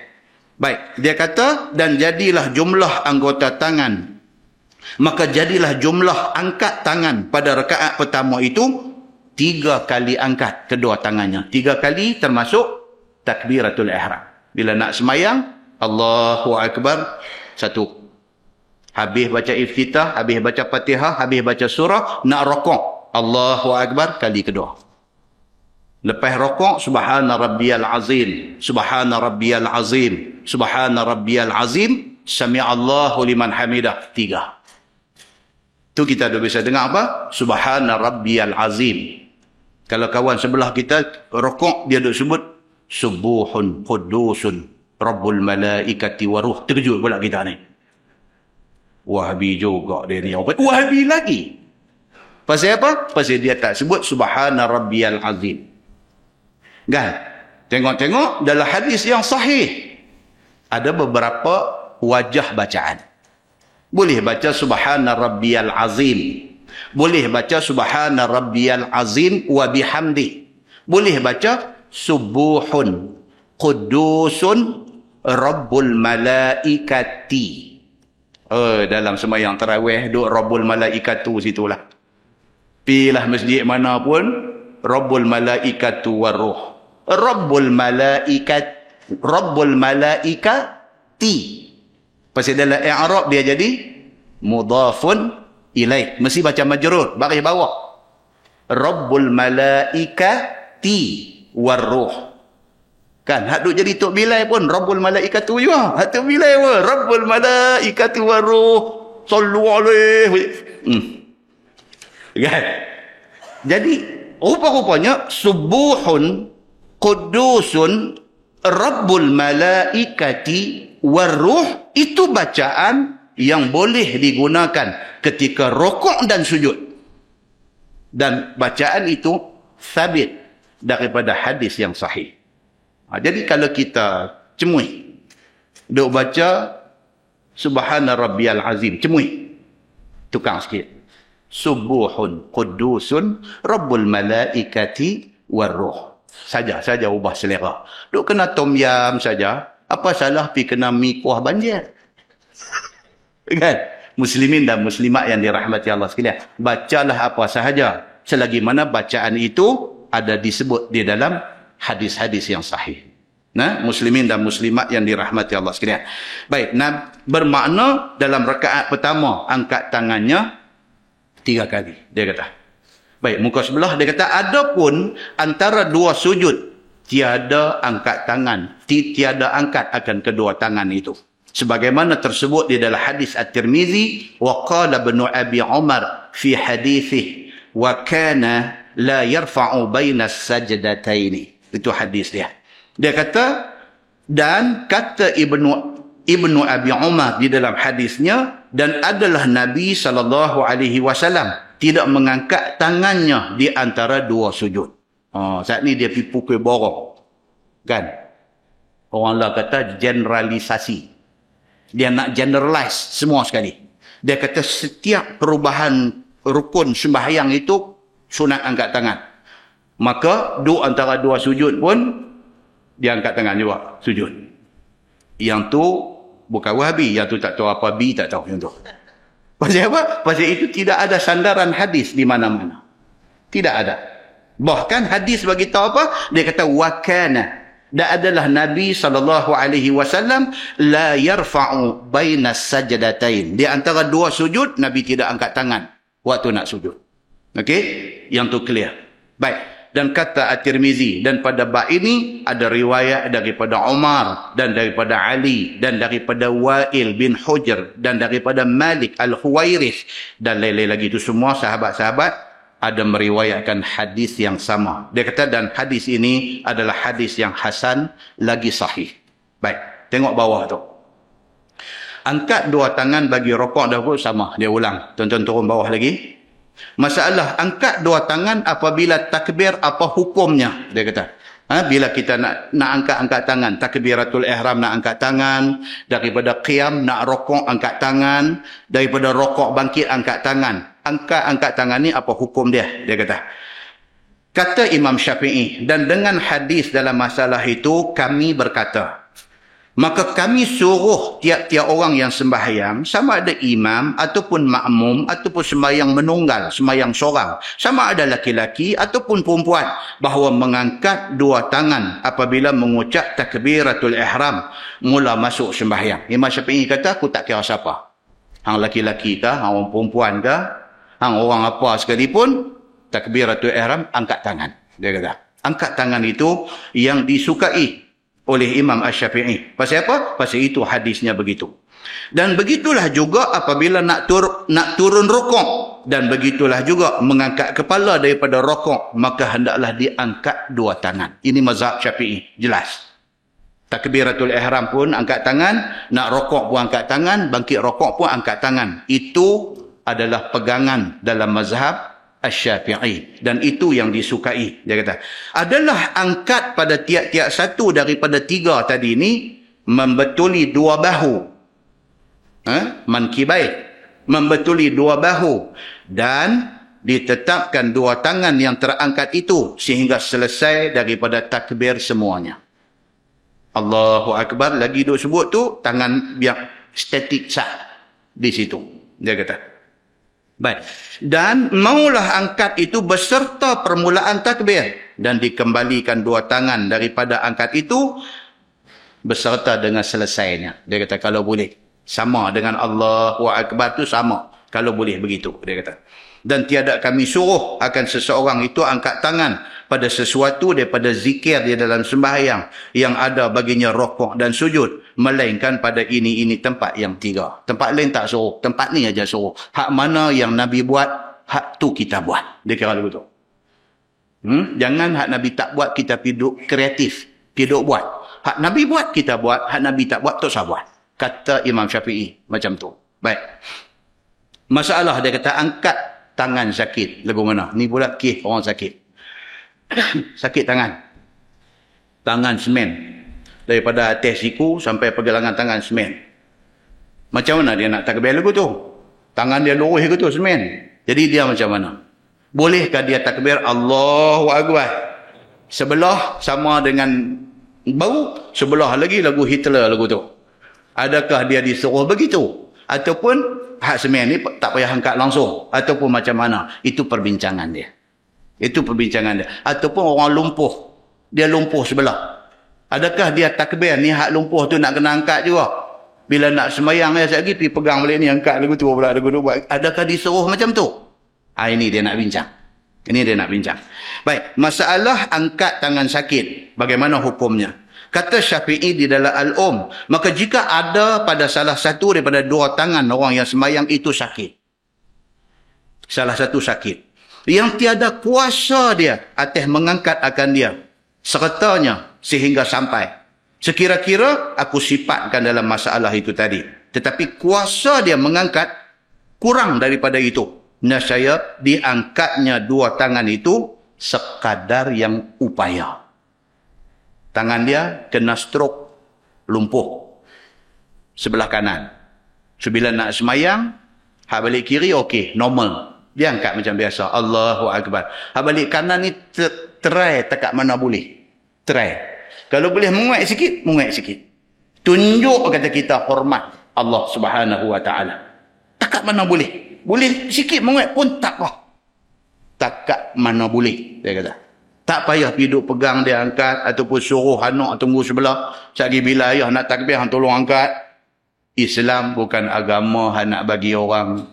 Baik, dia kata, dan jadilah jumlah anggota tangan. Maka jadilah jumlah angkat tangan pada rakaat pertama itu 3 kali angkat kedua tangannya. 3 kali termasuk takbiratul ihram. Bila nak semayang, Allahu Akbar, 1. Habis baca iftitah, habis baca Fatihah, habis baca surah, nak rukuk, Allahu Akbar kali kedua. Lepas rukuk, subhana rabbiyal azim, subhana rabbiyal azim, subhana rabbiyal azim, sami'allahu liman hamidah, 3. Tu kita dah bisa dengar apa? Subhana rabbiyal azim. Kalau kawan sebelah kita rukuk, dia duk sebut subuhun qudusun Rabbul malaikati wa ruh. Terkejut pula kita ni. Wahabi juga dia ni. Wahabi lagi. Pasal apa? Pasal dia tak sebut subhana rabbiyal azim. Kan? Tengok-tengok dalam hadis yang sahih, ada beberapa wajah bacaan. Boleh baca subhana rabbiyal azim. Boleh baca subhana rabbiyal azim wa bihamdi. Boleh baca subuhun qudusun Rabbul malaikati. Dalam sembahyang tarawih duk Rabbul malaikatu situlah. Pilah masjid mana pun Rabbul malaikatu waruh. Rabbul malaikati. Pasal dalam i'rab dia jadi mudhafun ilaih. Mesti baca majrur, baris bawah. Rabbul malaikati waruh. Kan, hak duk jadi Tok Bilal pun Rabbul malaikatu juga. Hak Tok Bilal pun Rabbul malaikatu waruh. Sallu alaihi. Kan? Jadi, rupa-rupanya subuhun qudusun Rabbul malaikati waruh, itu bacaan yang boleh digunakan ketika rukuk dan sujud. Dan bacaan itu sabit daripada hadis yang sahih. Jadi kalau kita cemui, duk baca subhana rabbiyal azim, cemui. Tukang sikit. Subuhun qudusun rabbul malaikati warruh. Saja ubah selera. Duk kena tom yam saja. Apa salah pergi kena mi kuah banjir? Kan? Muslimin dan muslimat yang dirahmati Allah sekalian. Bacalah apa sahaja. Selagi mana bacaan itu ada disebut di dalam hadis-hadis yang sahih. Nah, muslimin dan muslimat yang dirahmati Allah sekalian. Baik, bermakna dalam rakaat pertama angkat tangannya 3 kali. Dia kata. Baik, muka sebelah dia kata adapun antara dua sujud tiada angkat tangan, tiada angkat akan kedua tangan itu. Sebagaimana tersebut di dalam hadis At-Tirmizi, wa qala Ibnu Abi Umar fi hadithihi wa kana la yarfa'u baina as-sajdataini. Itu hadis dia. Dia kata, dan kata Ibnu Abi Umar di dalam hadisnya, dan adalah Nabi SAW tidak mengangkat tangannya di antara dua sujud. Saat ni dia pergi pukul borong. Kan? Orang lah kata generalisasi. Dia nak generalize semua sekali. Dia kata setiap perubahan rukun sembahyang itu sunat angkat tangan. Maka antara dua sujud pun dia angkat tangan juga, sujud. Yang tu bukan Wahabi, yang tu tak tahu apa B, tak tahu yang tu. Pasal apa? Pasal itu tidak ada sandaran hadis di mana-mana. Tidak ada. Bahkan hadis bagi tahu apa? Dia kata wakana. Dan adalah Nabi SAW la yarfa'u baina sajdatain. Di antara dua sujud Nabi tidak angkat tangan waktu nak sujud. Okey? Yang tu clear. Baik. Dan kata At-Tirmizi, dan pada bab ini ada riwayat daripada Umar dan daripada Ali dan daripada Wa'il bin Hujr dan daripada Malik Al-Huwairith dan lain-lain lagi. Itu semua sahabat-sahabat ada meriwayatkan hadis yang sama. Dia kata dan hadis ini adalah hadis yang hasan lagi sahih. Baik, tengok bawah tu. Angkat dua tangan bagi rokok dahulu sama. Dia ulang. Tuan-tuan turun bawah lagi. Masalah angkat dua tangan apabila takbir, apa hukumnya? Dia kata. Bila kita nak angkat tangan, takbiratul ihram nak angkat tangan, daripada qiyam nak rokok angkat tangan, daripada rokok bangkit angkat tangan. Angkat tangan ni apa hukum dia? Dia kata. Kata Imam Syafi'i, dan dengan hadis dalam masalah itu kami berkata, maka kami suruh tiap-tiap orang yang sembahyang, sama ada imam ataupun makmum ataupun sembahyang menunggal, sembahyang seorang, sama ada laki-laki ataupun perempuan, bahawa mengangkat dua tangan apabila mengucap takbiratul ihram mula masuk sembahyang. Imam Syafi'i kata, aku tak kira siapa. Hang laki-laki kah, hang orang perempuan kah, hang orang apa sekalipun, takbiratul ihram angkat tangan. Dia kata, angkat tangan itu yang disukai oleh Imam Asy-Syafi'i. Pasal apa? Pasal itu hadisnya begitu. Dan begitulah juga apabila nak turun rukuk, dan begitulah juga mengangkat kepala daripada rukuk, maka hendaklah diangkat dua tangan. Ini mazhab Syafi'i, jelas. Takbiratul ihram pun angkat tangan, nak rukuk pun angkat tangan, bangkit rukuk pun angkat tangan. Itu adalah pegangan dalam mazhab Asy-Syafi'i, dan itu yang disukai. Dia kata adalah angkat pada tiap-tiap satu daripada tiga tadi ini membetuli dua bahu, mankibai, membetuli dua bahu, dan ditetapkan dua tangan yang terangkat itu sehingga selesai daripada takbir semuanya. Allahu Akbar lagi duk sebut tu, tangan yang statik sah di situ. Dia kata baik. Dan maulah angkat itu beserta permulaan takbir, dan dikembalikan dua tangan daripada angkat itu beserta dengan selesainya. Dia kata kalau boleh. Sama dengan Allahu Akbar tu sama. Kalau boleh begitu. Dia kata. Dan tiada kami suruh akan seseorang itu angkat tangan pada sesuatu daripada zikir di dalam sembahyang yang ada baginya rukuk dan sujud, melainkan pada ini tempat yang tiga. Tempat lain tak suruh, tempat ni aja suruh. Hak mana yang Nabi buat, hak tu kita buat. Dia kira begitu. Jangan hak Nabi tak buat kita piduk kreatif, piduk buat. Hak Nabi buat kita buat, hak Nabi tak buat tak usah buat. Kata Imam Syafi'i macam tu. Baik. Masalah dia kata angkat tangan sakit. Lagu mana? Ni pula kes orang sakit. Sakit tangan. Tangan semen. Daripada atas siku sampai pergelangan tangan semen. Macam mana dia nak takbir lagu tu? Tangan dia lurus ke tu semen. Jadi dia macam mana? Bolehkah dia takbir Allahu Akbar? Sebelah sama dengan bau, sebelah lagi lagu Hitler lagu tu. Adakah dia disuruh begitu? Ataupun hak semen ni tak payah angkat langsung? Ataupun macam mana? Itu perbincangan dia. Itu perbincangan dia. Ataupun orang lumpuh. Dia lumpuh sebelah. Adakah dia takbir ni hak lumpuh tu nak kena angkat juga? Bila nak semayang ya sekejap lagi pergi pegang balik ni angkat lagu tu pula lagu tu. Adakah disuruh macam tu? Ini dia nak bincang. Ini dia nak bincang. Baik, masalah angkat tangan sakit. Bagaimana hukumnya? Kata Syafi'i di dalam maka jika ada pada salah satu daripada dua tangan orang yang semayang itu sakit. Salah satu sakit. Yang tiada kuasa dia atas mengangkat akan dia. Sertanya sehingga sampai. Sekira-kira aku sifatkan dalam masalah itu tadi. Tetapi kuasa dia mengangkat kurang daripada itu. Nescaya diangkatnya dua tangan itu sekadar yang upaya. Tangan dia kena stroke, lumpuh. Sebelah kanan. So, bila nak semayang, hak balik kiri okey, normal. Dia angkat macam biasa. Allahu Akbar. Hak balik kanan ni try dekat mana boleh. Try. Kalau boleh menguat sikit, menguat sikit. Tunjuk kata kita hormat Allah Subhanahu Wa Taala. Dekat mana boleh. Boleh sikit menguat pun tak apa. Dekat mana boleh, dia kata. Tak payah hidup pegang dia angkat ataupun suruh anak tunggu sebelah. Sekali bila ayah nak takbir, hang tolong angkat. Islam bukan agama hang nak bagi orang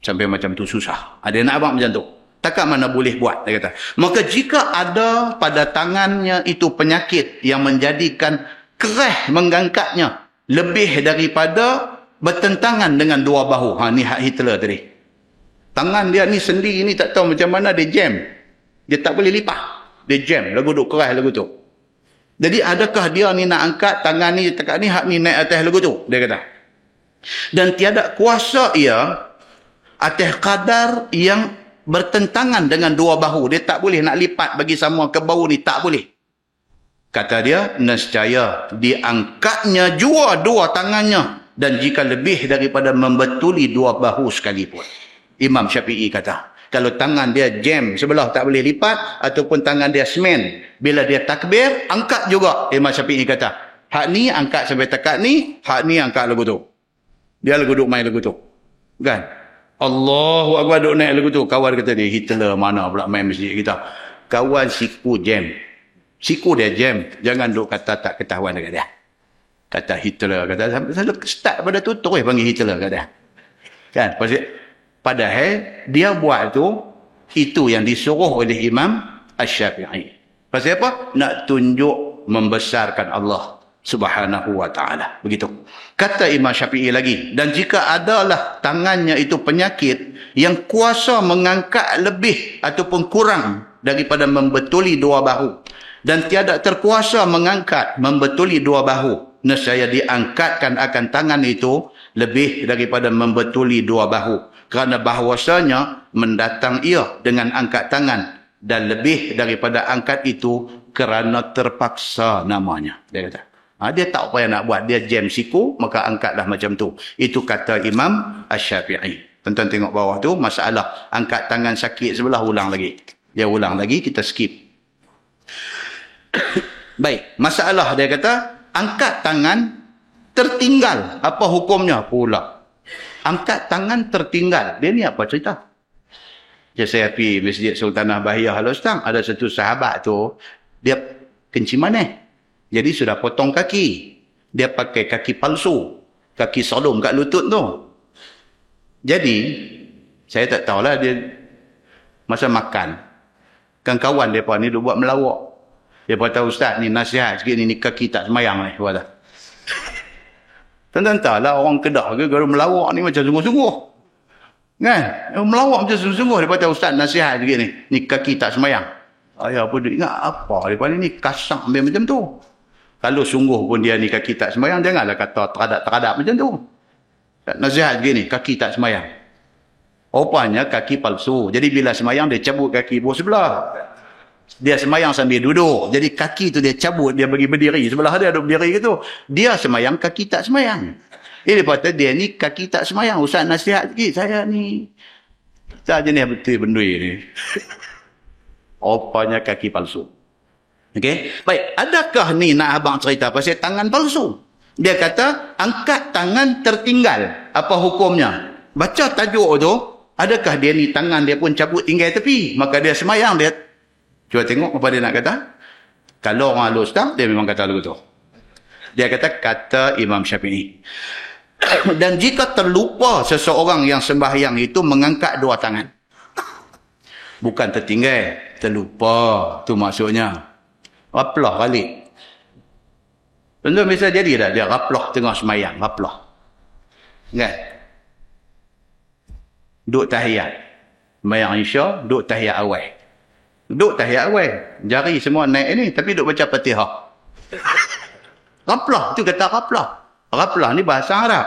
sampai macam tu susah. Ada nak abang macam tu. Takkan mana boleh buat, dia kata. Maka jika ada pada tangannya itu penyakit yang menjadikan kereh mengangkatnya lebih daripada bertentangan dengan dua bahu. Ni hak Hitler tadi. Tangan dia ni sendi ni tak tahu macam mana dia jam. Dia tak boleh lipat. Dia jam. Lagu duk keras lagu tu. Jadi adakah dia ni nak angkat tangan ni dekat ni, hak ni naik atas lagu tu? Dia kata. Dan tiada kuasa ia atas kadar yang bertentangan dengan dua bahu. Dia tak boleh nak lipat bagi sama ke bahu ni. Tak boleh. Kata dia, nescaya diangkatnya jua dua tangannya. Dan jika lebih daripada membetuli dua bahu sekalipun. Imam Syafi'i kata. Kalau tangan dia jam sebelah tak boleh lipat ataupun tangan dia semen, bila dia takbir angkat juga. Imam Syafi'i kata, hak ni angkat sampai tekat ni, hak ni angkat lagu tu. Dia lagu duk main lagu tu. Kan? Allahu Akbar duk naik lagu tu. Kawan kata dia, Hitler mana pula main masjid kita. Kawan siku jam. Siku dia jam. Jangan duk kata tak ketahuan dekat dia. Kata Hitler, kata selalu start pada tu terus panggil Hitler kata. Kan? Padahal dia buat tu, itu yang disuruh oleh Imam Asy-Syafi'i. Pasal apa? Nak tunjuk membesarkan Allah Subhanahu Wa Taala. Begitu. Kata Imam Syafi'i lagi, dan jika adalah tangannya itu penyakit yang kuasa mengangkat lebih ataupun kurang daripada membetuli dua bahu, dan tiada terkuasa mengangkat membetuli dua bahu, nescaya diangkatkan akan tangan itu lebih daripada membetuli dua bahu. Kerana bahawasanya mendatang ia dengan angkat tangan dan lebih daripada angkat itu kerana terpaksa namanya. Dia kata. Dia tak payah nak buat. Dia jam siku, maka angkatlah macam tu. Itu kata Imam Asy-Syafi'i. Tuan-tuan tengok bawah tu, masalah angkat tangan sakit sebelah, ulang lagi. Dia ulang lagi, kita skip. Baik, masalah dia kata, angkat tangan tertinggal. Apa hukumnya pula? Angkat tangan tertinggal. Dia ni apa cerita? Saya pergi Masjid Sultanah Bahiyah Al-Ustaz. Ada satu sahabat tu, dia kencing manis. Jadi sudah potong kaki. Dia pakai kaki palsu. Kaki solom kat lutut tu. Jadi, saya tak tahulah dia masa makan. Kan kawan mereka ni dia buat melawak. Dia kata, Ustaz ni nasihat sikit ni kaki tak semayang ni. Kata. Tuan-tuan lah orang Kedah ke kalau melawak ni macam sungguh-sungguh. Kan? Melawak macam sungguh-sungguh. Dia kata, Ustaz nasihat sikit ni. Ni kaki tak semayang. Ayah pun dia ingat apa. Dia kata ni kasar macam tu. Kalau sungguh pun dia ni kaki tak semayang, janganlah kata teradap-teradap macam tu. Nasihat sikit ni, kaki tak semayang. Rupanya kaki palsu. Jadi bila semayang dia cabut kaki buah sebelah. Dia semayang sambil duduk. Jadi kaki tu dia cabut, dia bagi berdiri. Sebelah dia duduk berdiri gitu. Dia semayang, kaki tak semayang. Ini kata dia ni kaki tak semayang. Ustaz nasihat sikit. Saya ni. Tak jenis betul benda ni. Rupanya kaki palsu. Okey. Baik. Adakah ni nak abang cerita pasal tangan palsu? Dia kata, angkat tangan tertinggal. Apa hukumnya? Baca tajuk tu, adakah dia ni tangan dia pun cabut tinggal tepi? Maka dia semayang, dia. Cuba tengok apa dia nak kata. Kalau orang halus tak, dia memang kata lagu tu. Dia kata Imam Syafi'i. Dan jika terlupa seseorang yang sembahyang itu mengangkat dua tangan. Bukan tertinggal, terlupa. Tu maksudnya. Raplah balik. Tentu bisa jadi dah dia raplah tengah semayang, raplah. Kan? Duduk tahiyat. Semayang Isya, duduk tahiyat awal. Duduk tahiyat awal. Jari semua naik ni, tapi duduk baca Fatihah. Raplah, tu kata raplah. Raplah ni bahasa Arab.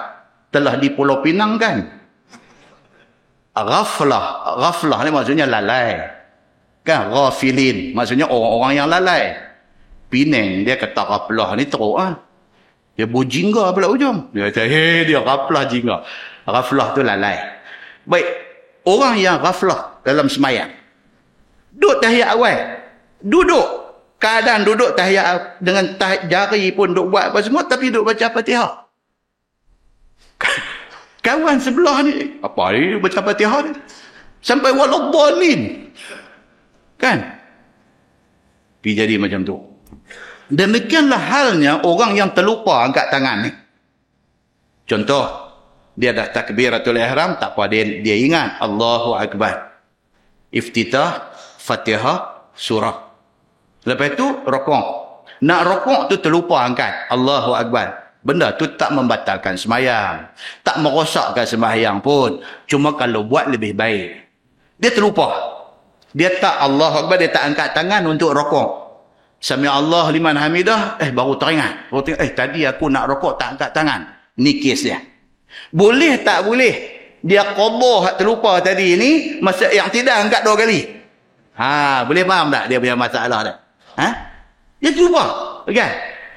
Telah di Pulau Pinang kan. Ghaflah ni maksudnya lalai. Kan? Ghafilin. Maksudnya orang-orang yang lalai. Pinang dia kata ghaflah ni teruk ah. Dia berjingga pula ujung. Dia kata, dia ghaflah jingga. Ghaflah tu lalai. Baik. Orang yang ghaflah dalam semayang. Duduk tahiyat awal. Duduk. Keadaan duduk tahiyat dengan jari pun duduk buat apa semua. Tapi duduk baca Fatihah. Kawan sebelah ni. Apa ni baca Fatihah ni? Sampai waladhdallin. Kan? Pergi jadi macam tu. Demikianlah halnya orang yang terlupa angkat tangan ni. Contoh, dia dah takbiratul ihram, tak apa, dia ingat Allahu Akbar. Iftitah, Fatihah, surah. Lepas tu, rokok. Nak rokok tu terlupa angkat Allahu Akbar. Benda tu tak membatalkan sembahyang. Tak merosakkan sembahyang pun. Cuma kalau buat lebih baik. Dia terlupa. Dia tak Allahu Akbar, dia tak angkat tangan untuk rokok. Sami Allah liman hamidah, baru teringat. Tadi aku nak rokok tak angkat tangan. Ni kes dia. Boleh tak boleh? Dia qadha hak terlupa tadi ni, masa yang tidak angkat dua kali. Boleh faham tak dia punya masalah dia? Dia terlupa. Kan?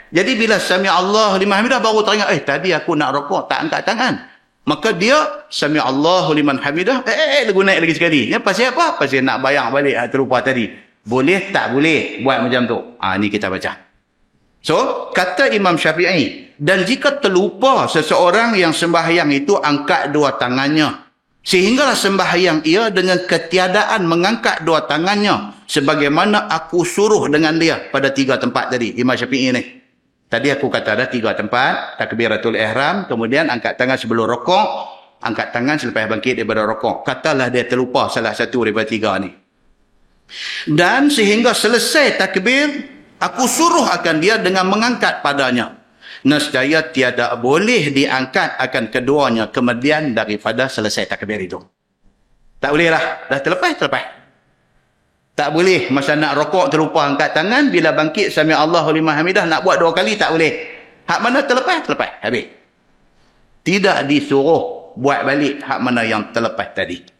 Jadi bila sami Allah liman hamidah baru teringat, tadi aku nak rokok tak angkat tangan. Maka dia sami Allahu liman hamidah, lagu naik lagi sekali. Ni pasal apa? Pasal nak bayang balik terlupa tadi. Boleh tak boleh buat macam tu? Ni kita baca. So, kata Imam Syafi'i, dan jika terlupa seseorang yang sembahyang itu angkat dua tangannya, sehinggalah sembahyang ia dengan ketiadaan mengangkat dua tangannya, sebagaimana aku suruh dengan dia pada 3 tempat tadi, Imam Syafi'i ni. Tadi aku kata ada 3 tempat, takbiratul ihram, kemudian angkat tangan sebelum rokok, angkat tangan selepas bangkit daripada rokok. Katalah dia terlupa salah satu daripada 3 ni. Dan sehingga selesai takbir, aku suruh akan dia dengan mengangkat padanya. Nescaya tiada boleh diangkat akan keduanya kemudian daripada selesai takbir itu. Tak boleh lah. Dah terlepas. Tak boleh. Masa nak rokok terlupa angkat tangan. Bila bangkit sami Allahu liman hamidah nak buat 2 kali tak boleh. Hak mana terlepas? Habis. Tidak disuruh buat balik hak mana yang terlepas tadi.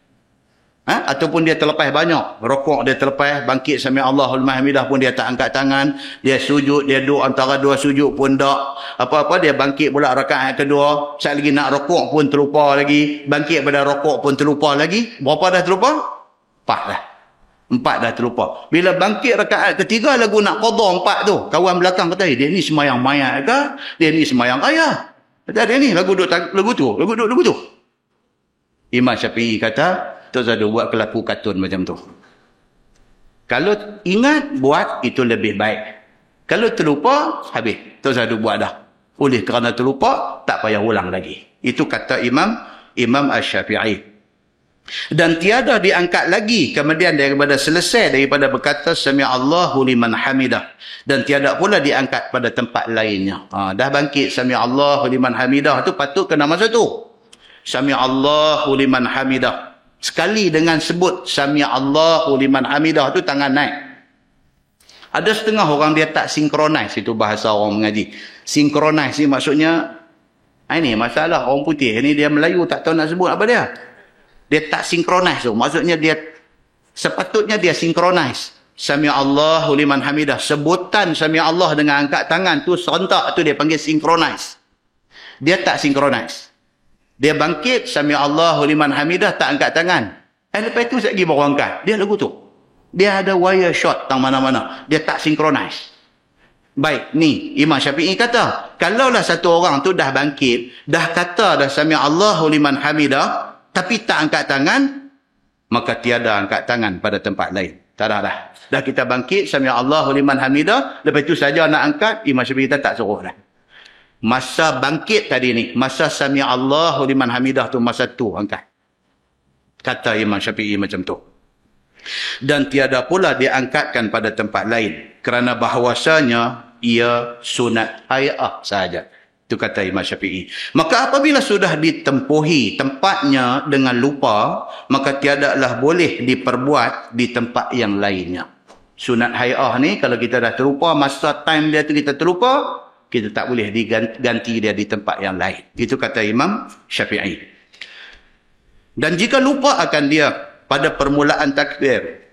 Ataupun dia terlepas banyak. Rokok dia terlepas, bangkit sami Allahu liman hamidah pun dia tak angkat tangan. Dia sujud, dia duduk antara 2 sujud pun tak. Apa-apa dia bangkit pula rakaat kedua. Sekali lagi nak rokok pun terlupa lagi. Bangkit pada rokok pun terlupa lagi. Berapa dah terlupa? 4 dah. 4 dah terlupa. Bila bangkit rakaat ketiga lagu nak qadha 4 tu. Kawan belakang kata, dia ni semayang mayat ke? Dia ni semayang ayah. Kata dia ni lagu tu. Imam Syafi'i kata, Tok Zadu buat kelaku katun macam tu. Kalau ingat, buat itu lebih baik. Kalau terlupa, habis. Tok Zadu buat dah. Oleh kerana terlupa, tak payah ulang lagi. Itu kata Imam Asy-Syafi'i. Dan tiada diangkat lagi kemudian daripada selesai daripada berkata Sami Allahu liman hamidah. Dan tiada pula diangkat pada tempat lainnya. Dah bangkit Sami Allahu liman hamidah tu patut kena masa tu. Sami Allahu liman hamidah. Sekali dengan sebut Sami Allahu liman hamidah tu tangan naik. Ada setengah orang dia tak sinkronis, itu bahasa orang mengaji. Sinkronis ni maksudnya, ini masalah orang putih ni, dia Melayu tak tahu nak sebut apa dia. Dia tak sinkronis tu. Maksudnya dia, sepatutnya dia sinkronis. Sami Allahu liman hamidah. Sebutan Sami Allah dengan angkat tangan tu serentak tu dia panggil sinkronis. Dia tak sinkronis. Dia bangkit, sami Allahu liman hamidah, tak angkat tangan. Lepas tu sekejap baru angkat. Dia lagu tu. Dia ada wire shot tang mana-mana. Dia tak sinkronis. Baik, ni Imam Syafi'i kata, kalaulah satu orang tu dah bangkit, dah kata dah sami Allahu liman hamidah, tapi tak angkat tangan, maka tiada angkat tangan pada tempat lain. Tak ada dah. Dah kita bangkit, sami Allahu liman hamidah, lepas tu saja nak angkat, Imam Syafi'i kata tak suruh dah. Masa bangkit tadi ni, masa sami Allahu liman hamidah tu, masa tu angkat. Kata Imam Syafi'i macam tu. Dan tiada pula diangkatkan pada tempat lain, kerana bahawasanya ia sunat hay'ah sahaja. Itu kata Imam Syafi'i. Maka apabila sudah ditempuhi tempatnya dengan lupa, maka tiadalah boleh diperbuat di tempat yang lainnya. Sunat hay'ah ni, kalau kita dah terlupa, masa time dia tu kita terlupa, kita tak boleh diganti dia di tempat yang lain. Itu kata Imam Syafi'i. Dan jika lupa akan dia pada permulaan takbir,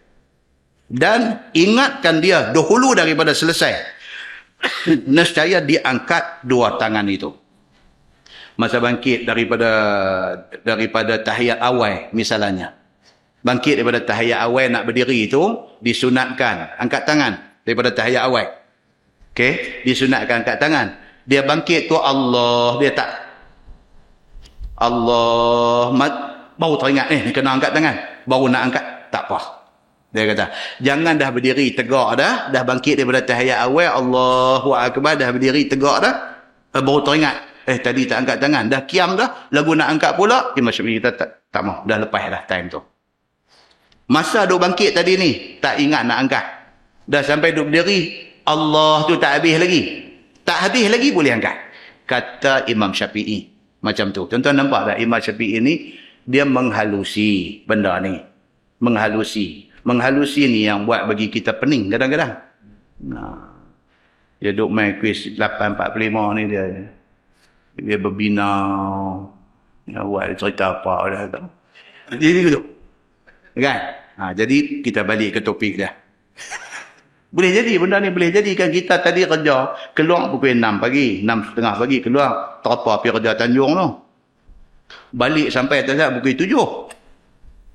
dan ingatkan dia dahulu daripada selesai, nescaya diangkat dua tangan itu. Masa bangkit daripada tahiyat awal misalnya. Bangkit daripada tahiyat awal nak berdiri itu, disunatkan angkat tangan daripada tahiyat awal. Okey, disunatkan angkat tangan. Dia bangkit tu Allah, dia tak Allah baru teringat kena angkat tangan, baru nak angkat, tak apa. Dia kata, jangan dah berdiri tegak dah bangkit daripada tahiyat awal, Allahu Akbar, dah berdiri tegak dah, baru teringat, tadi tak angkat tangan, dah kiam dah, lagu nak angkat pula, Imam Syafi'i kata, tak mau, dah lepas dah time tu. Masa duk bangkit tadi ni, tak ingat nak angkat. Dah sampai duk berdiri, Allah tu tak habis lagi. Tak habis lagi, boleh angkat. Kata Imam Syafi'i. Macam tu. Tuan-tuan nampak tak Imam Syafi'i ni, dia menghalusi benda ni. Menghalusi ni yang buat bagi kita pening kadang-kadang. Nah, dia duk main kuis 8.45 ni dia berbinau. Dia buat cerita apa dah tahu. Jadi gitu. Kan? Jadi kita balik ke topik dia. Boleh jadi benda ni, boleh jadi kan kita tadi kerja keluar pukul 6 pagi, 6.30 pagi keluar, terapa pergi kerja Tanjung tu. Balik sampai atas pukul 7.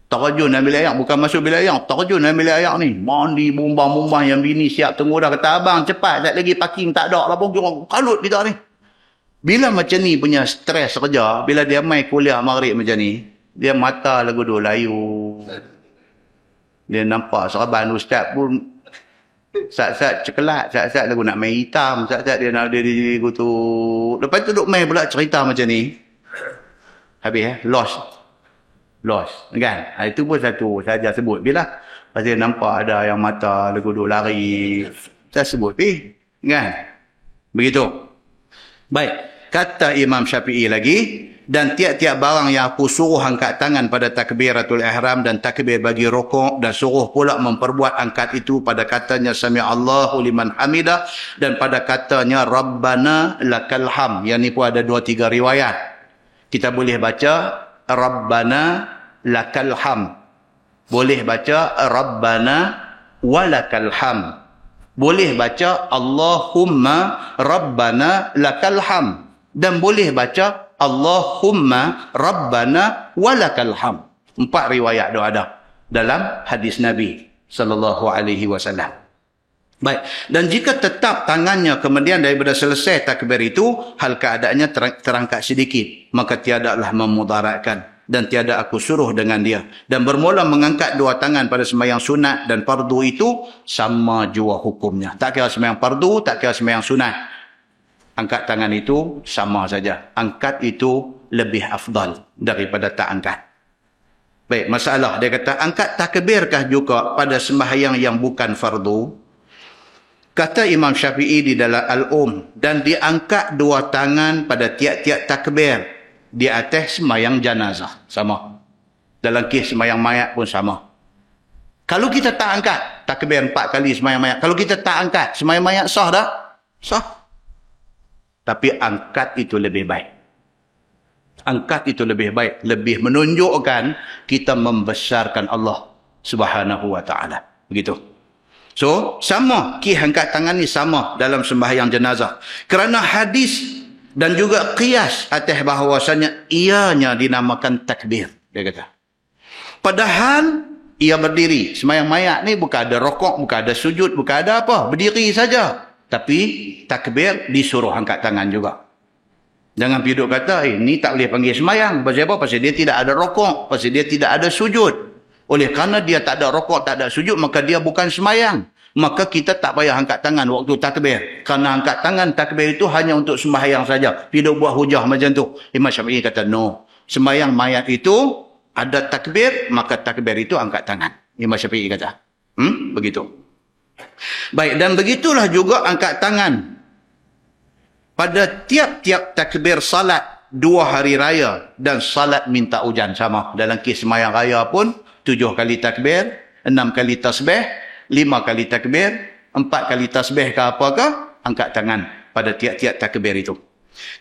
Terjun ambil air, bukan masuk bilik air, terjun ambil air ni. Mandi, bumbang-bumbang yang bini siap tunggu dah. Kata abang cepat, tak lagi parking tak ada lah pun. Kalut kita ni. Bila macam ni punya stres kerja, bila dia main kuliah maghrib macam ni, dia mata lagu dua layu. Dia nampak serban ustaz pun saat-saat cekelat, saat-saat lagu nak main hitam, saat-saat dia nak diri tu. Lepas tu duk main pula cerita macam ni. Habis lost kan. Itu pun satu saja sebut bila pasal nampak ada yang mata lagu duk lari, saya sebut kan. Begitu. Baik, kata Imam Syafi'i lagi, dan tiap-tiap barang yang aku suruh angkat tangan pada takbiratul ihram dan takbir bagi rukuk, dan suruh pula memperbuat angkat itu pada katanya sami Allahu liman hamidah dan pada katanya Rabbana lakal ham. Yang ni pun ada 2-3 riwayat. Kita boleh baca Rabbana lakal ham, boleh baca Rabbana walakal ham, boleh baca Allahumma Rabbana lakal ham, dan boleh baca Allahumma Rabbana walakal ham. 4 riwayat tu ada dalam hadis Nabi sallallahu alaihi wasallam. Baik, dan jika tetap tangannya kemudian daripada selesai takbir itu hal keadaannya terangkat sedikit, maka tiadalah memudaratkan dan tiada aku suruh dengan dia. Dan bermula mengangkat 2 tangan pada sembahyang sunat dan fardu itu sama jua hukumnya. Tak kira sembahyang fardu, tak kira sembahyang sunat. Angkat tangan itu sama saja. Angkat itu lebih afdal daripada tak angkat. Baik, masalah dia kata angkat takbirkah juga pada sembahyang yang bukan fardu? Kata Imam Syafi'i di dalam Al-Um, dan diangkat 2 tangan pada tiap-tiap takbir di atas sembahyang jenazah. Sama. Dalam kes sembahyang mayat pun sama. Kalau kita tak angkat, takbir 4 kali sembahyang mayat. Kalau kita tak angkat, sembahyang mayat sah tak? Sah. Tapi angkat itu lebih baik. Angkat itu lebih baik. Lebih menunjukkan kita membesarkan Allah Subhanahu wa ta'ala. Begitu. So, sama. Angkat tangan ni sama dalam sembahyang jenazah. Kerana hadis Dan juga qiyas atas bahawasanya ianya dinamakan takbir. Dia kata. Padahal ia berdiri. Sembahyang mayat ni bukan ada rokok, bukan ada sujud, bukan ada apa. Berdiri saja. Tapi takbir disuruh angkat tangan juga. Jangan pergi duduk kata, ni tak boleh panggil sembahyang. Pasal apa? Pasal dia tidak ada rokok. Pasal dia tidak ada sujud. Oleh kerana dia tak ada rokok, tak ada sujud, maka dia bukan sembahyang. Maka kita tak payah angkat tangan waktu takbir. Kerana angkat tangan takbir itu hanya untuk sembahyang saja. Tidak buat hujah macam tu. Imam Syafi'i kata, no. Sembahyang mayat itu ada takbir, maka takbir itu angkat tangan. Imam Syafi'i kata. Begitu. Baik, dan begitulah juga angkat tangan. Pada tiap-tiap takbir salat 2 hari raya dan salat minta hujan sama. Dalam kes sembahyang raya pun 7 kali takbir, 6 kali tasbih, 5 kali takbir, 4 kali tasbih ke apakah, angkat tangan pada tiap-tiap takbir itu.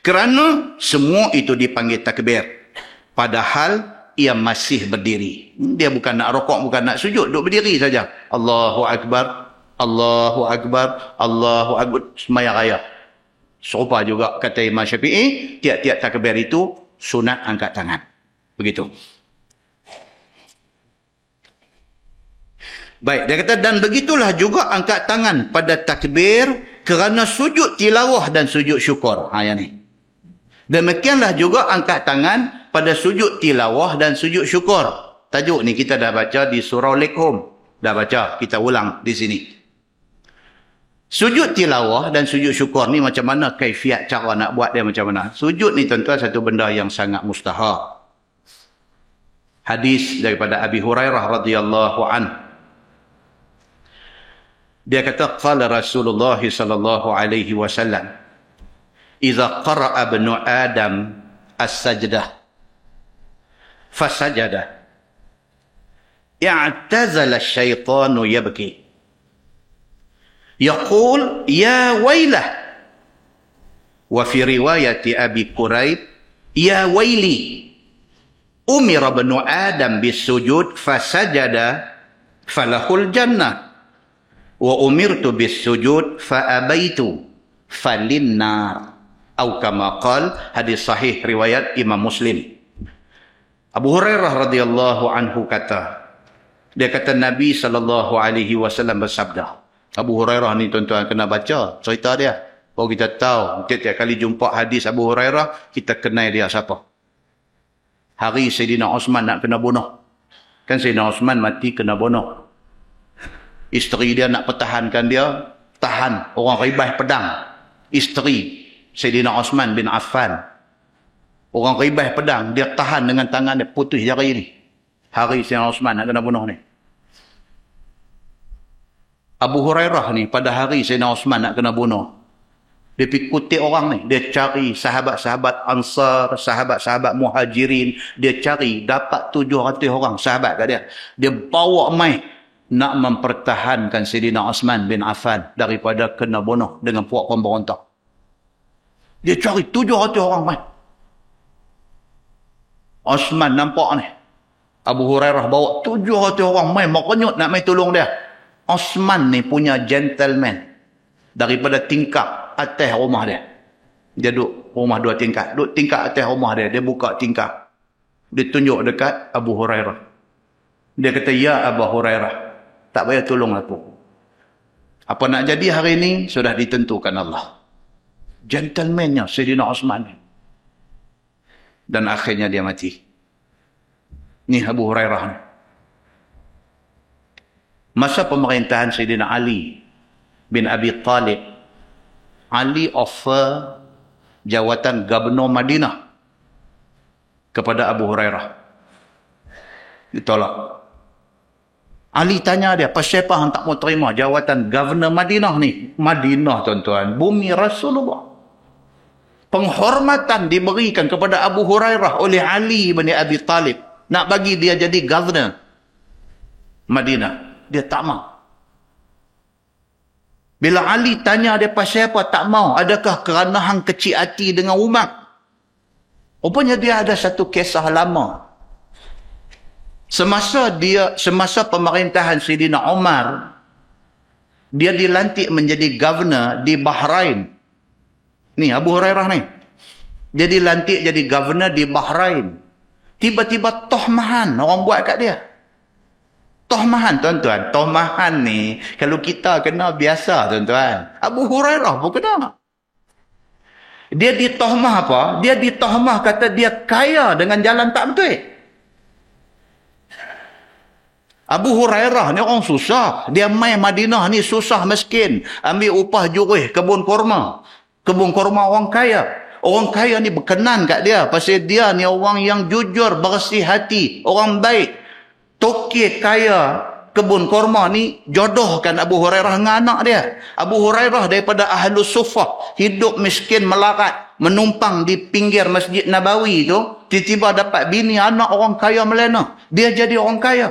Kerana semua itu dipanggil takbir. Padahal ia masih berdiri. Dia bukan nak rokok, bukan nak sujud, duduk berdiri saja. Allahu Akbar, Allahu Akbar, Allahu Akbar, sembahyang raya. Serupa juga kata Imam Syafi'i, tiap-tiap takbir itu sunat angkat tangan. Begitu. Baik, dia kata, dan begitulah juga angkat tangan pada takbir kerana sujud tilawah dan sujud syukur. Yang ni. Demikianlah juga angkat tangan pada sujud tilawah dan sujud syukur. Tajuk ni kita dah baca di surah Al-Hum. Dah baca, kita ulang di sini. Sujud tilawah dan sujud syukur ni macam mana kaifiat cara nak buat dia macam mana? Sujud ni tuan-tuan satu benda yang sangat mustahil. Hadis daripada Abi Hurairah radhiyallahu anhu. Dia kata, qala Rasulullah sallallahu alaihi wasallam, "Idza qara'a ibnu Adam as-sajdah fasajada, i'tazala asy-syaitanu yabki. Yaqul ya wailah." Wa fi riwayati Abi Quraib, "Ya waili. Umira ibnu Adam bis-sujud fasajada falahul jannah. Wa umirtu bis-sujud fa abaitu falinnar." Atau kama qal, hadis sahih riwayat Imam Muslim. Abu Hurairah radhiyallahu anhu kata, dia kata Nabi sallallahu alaihi wasallam bersabda. Abu Hurairah ni tuan-tuan kena baca cerita dia. Baru kita tahu, tiap-tiap kali jumpa hadis Abu Hurairah, kita kenal dia siapa. Hari Sayyidina Osman nak kena bunuh. Kan Sayyidina Osman mati kena bunuh. Isteri dia nak pertahankan dia, tahan orang ribah pedang. Isteri Sayyidina Osman bin Affan, orang ribah pedang, dia tahan dengan tangan dia, putus jari ni. Hari Sayyidina Osman nak kena bunuh ni. Abu Hurairah ni pada hari Sayyidina Osman nak kena bunuh, dia pergi kutip orang ni, dia cari sahabat-sahabat Ansar, sahabat-sahabat Muhajirin, dia cari dapat 700 orang sahabat kat dia. Dia bawa mai nak mempertahankan Sayyidina Osman bin Affan daripada kena bunuh dengan puak pemberontak. Dia cari 700 orang mai. Osman nampak ni, Abu Hurairah bawa 700 orang mai makanyut nak mai tolong dia. Osman ni punya gentleman daripada tingkap atas rumah dia. Dia duduk rumah 2 tingkat. Duduk tingkat atas rumah dia. Dia buka tingkap. Dia tunjuk dekat Abu Hurairah. Dia kata, ya Abu Hurairah, tak payah tolong aku. Apa nak jadi hari ini sudah ditentukan Allah. Gentlemannya Sayyidina Osman. Dan akhirnya dia mati. Ni Abu Hurairah ni. Masa pemerintahan Sayyidina Ali bin Abi Talib, Ali offer jawatan Gubernur Madinah kepada Abu Hurairah. Ditolak. Ali tanya dia, pasal apa hang tak mau terima jawatan Gubernur Madinah ni? Madinah tuan-tuan, bumi Rasulullah. Penghormatan diberikan kepada Abu Hurairah oleh Ali bin Abi Talib. Nak bagi dia jadi Gubernur Madinah. Dia tak mau. Bila Ali tanya dia pasal apa tak mau, adakah kerana hang kecil hati dengan umat? Rupanya dia ada satu kisah lama. Semasa pemerintahan Sayyidina Umar, dia dilantik menjadi governor di Bahrain. Ni Abu Hurairah ni. Dia dilantik jadi governor di Bahrain. Tiba-tiba tohmahan orang buat kat dia. Tohmahan, tuan-tuan. Tohmahan ni, kalau kita kena biasa, tuan-tuan. Abu Hurairah pun kena. Dia ditohmah apa? Dia ditohmah kata dia kaya dengan jalan tak betul. Abu Hurairah ni orang susah. Dia main Madinah ni susah miskin. Ambil upah jurih kebun korma. Kebun korma orang kaya. Orang kaya ni berkenan kat dia. Pasal dia ni orang yang jujur, bersih hati. Orang baik. Tokek kaya kebun korma ni jodohkan Abu Hurairah dengan anak dia. Abu Hurairah daripada Ahlus Suffah, hidup miskin melarat, menumpang di pinggir Masjid Nabawi tu, tiba-tiba dapat bini anak orang kaya melena. Dia jadi orang kaya.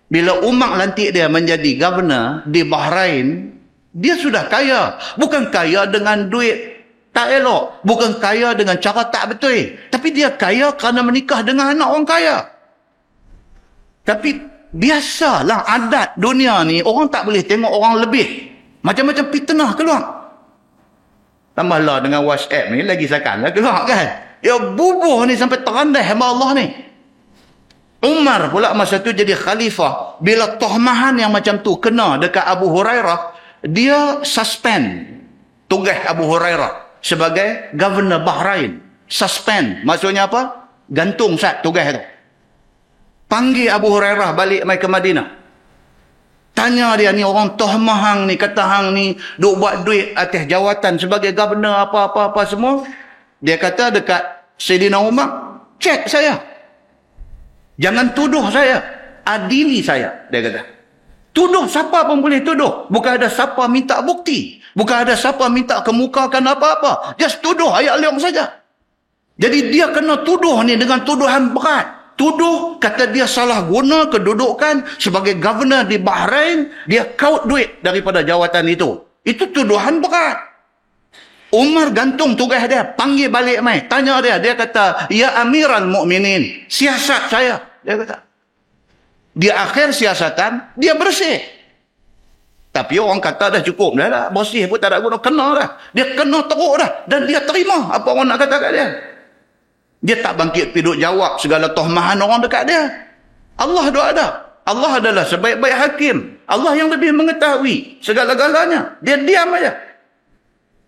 Bila Umar lantik dia menjadi governor di Bahrain, dia sudah kaya. Bukan kaya dengan duit tak elok. Bukan kaya dengan cara tak betul. Tapi dia kaya kerana menikah dengan anak orang kaya. Tapi biasalah adat dunia ni, orang tak boleh tengok orang lebih. Macam-macam fitnah keluar. Tambahlah dengan WhatsApp ni, lagi sekarang keluar kan. Ya bubuh ni sampai terandai hamba Allah ni. Umar pula masa tu jadi khalifah. Bila tohmahan yang macam tu kena dekat Abu Hurairah, dia suspend tugas Abu Hurairah sebagai governor Bahrain. Suspend. Maksudnya apa? Gantung sat tugas tu. Panggil Abu Hurairah balik mai ke Madinah. Tanya dia ni orang tohmah hang ni, kata hang ni duk buat duit atas jawatan sebagai governor apa-apa semua. Dia kata dekat Sayyidina Umar, cek saya. Jangan tuduh saya. Adili saya, dia kata. Tuduh siapa pun boleh tuduh. Bukan ada siapa minta bukti. Bukan ada siapa minta kemukakan apa-apa. Just tuduh ayat leong saja. Jadi dia kena tuduh ni dengan tuduhan berat. Tuduh kata dia salah guna kedudukan sebagai governor di Bahrain. Dia kaut duit daripada jawatan itu. Itu tuduhan berat. Umar gantung tugas dia. Panggil balik mai. Tanya dia. Dia kata, ya Amiral Mukminin, siasat saya. Dia kata. Di akhir siasatan, dia bersih. Tapi orang kata dah cukup dah lah. Bersih pun tak ada guna. Kena dah. Dia kena teruk dah. Dan dia terima apa orang nak kata kat dia. Dia tak bangkit piduk jawab segala tohmahan orang dekat dia. Allah doa ada. Allah adalah sebaik-baik hakim. Allah yang lebih mengetahui segala-galanya. Dia diam aja.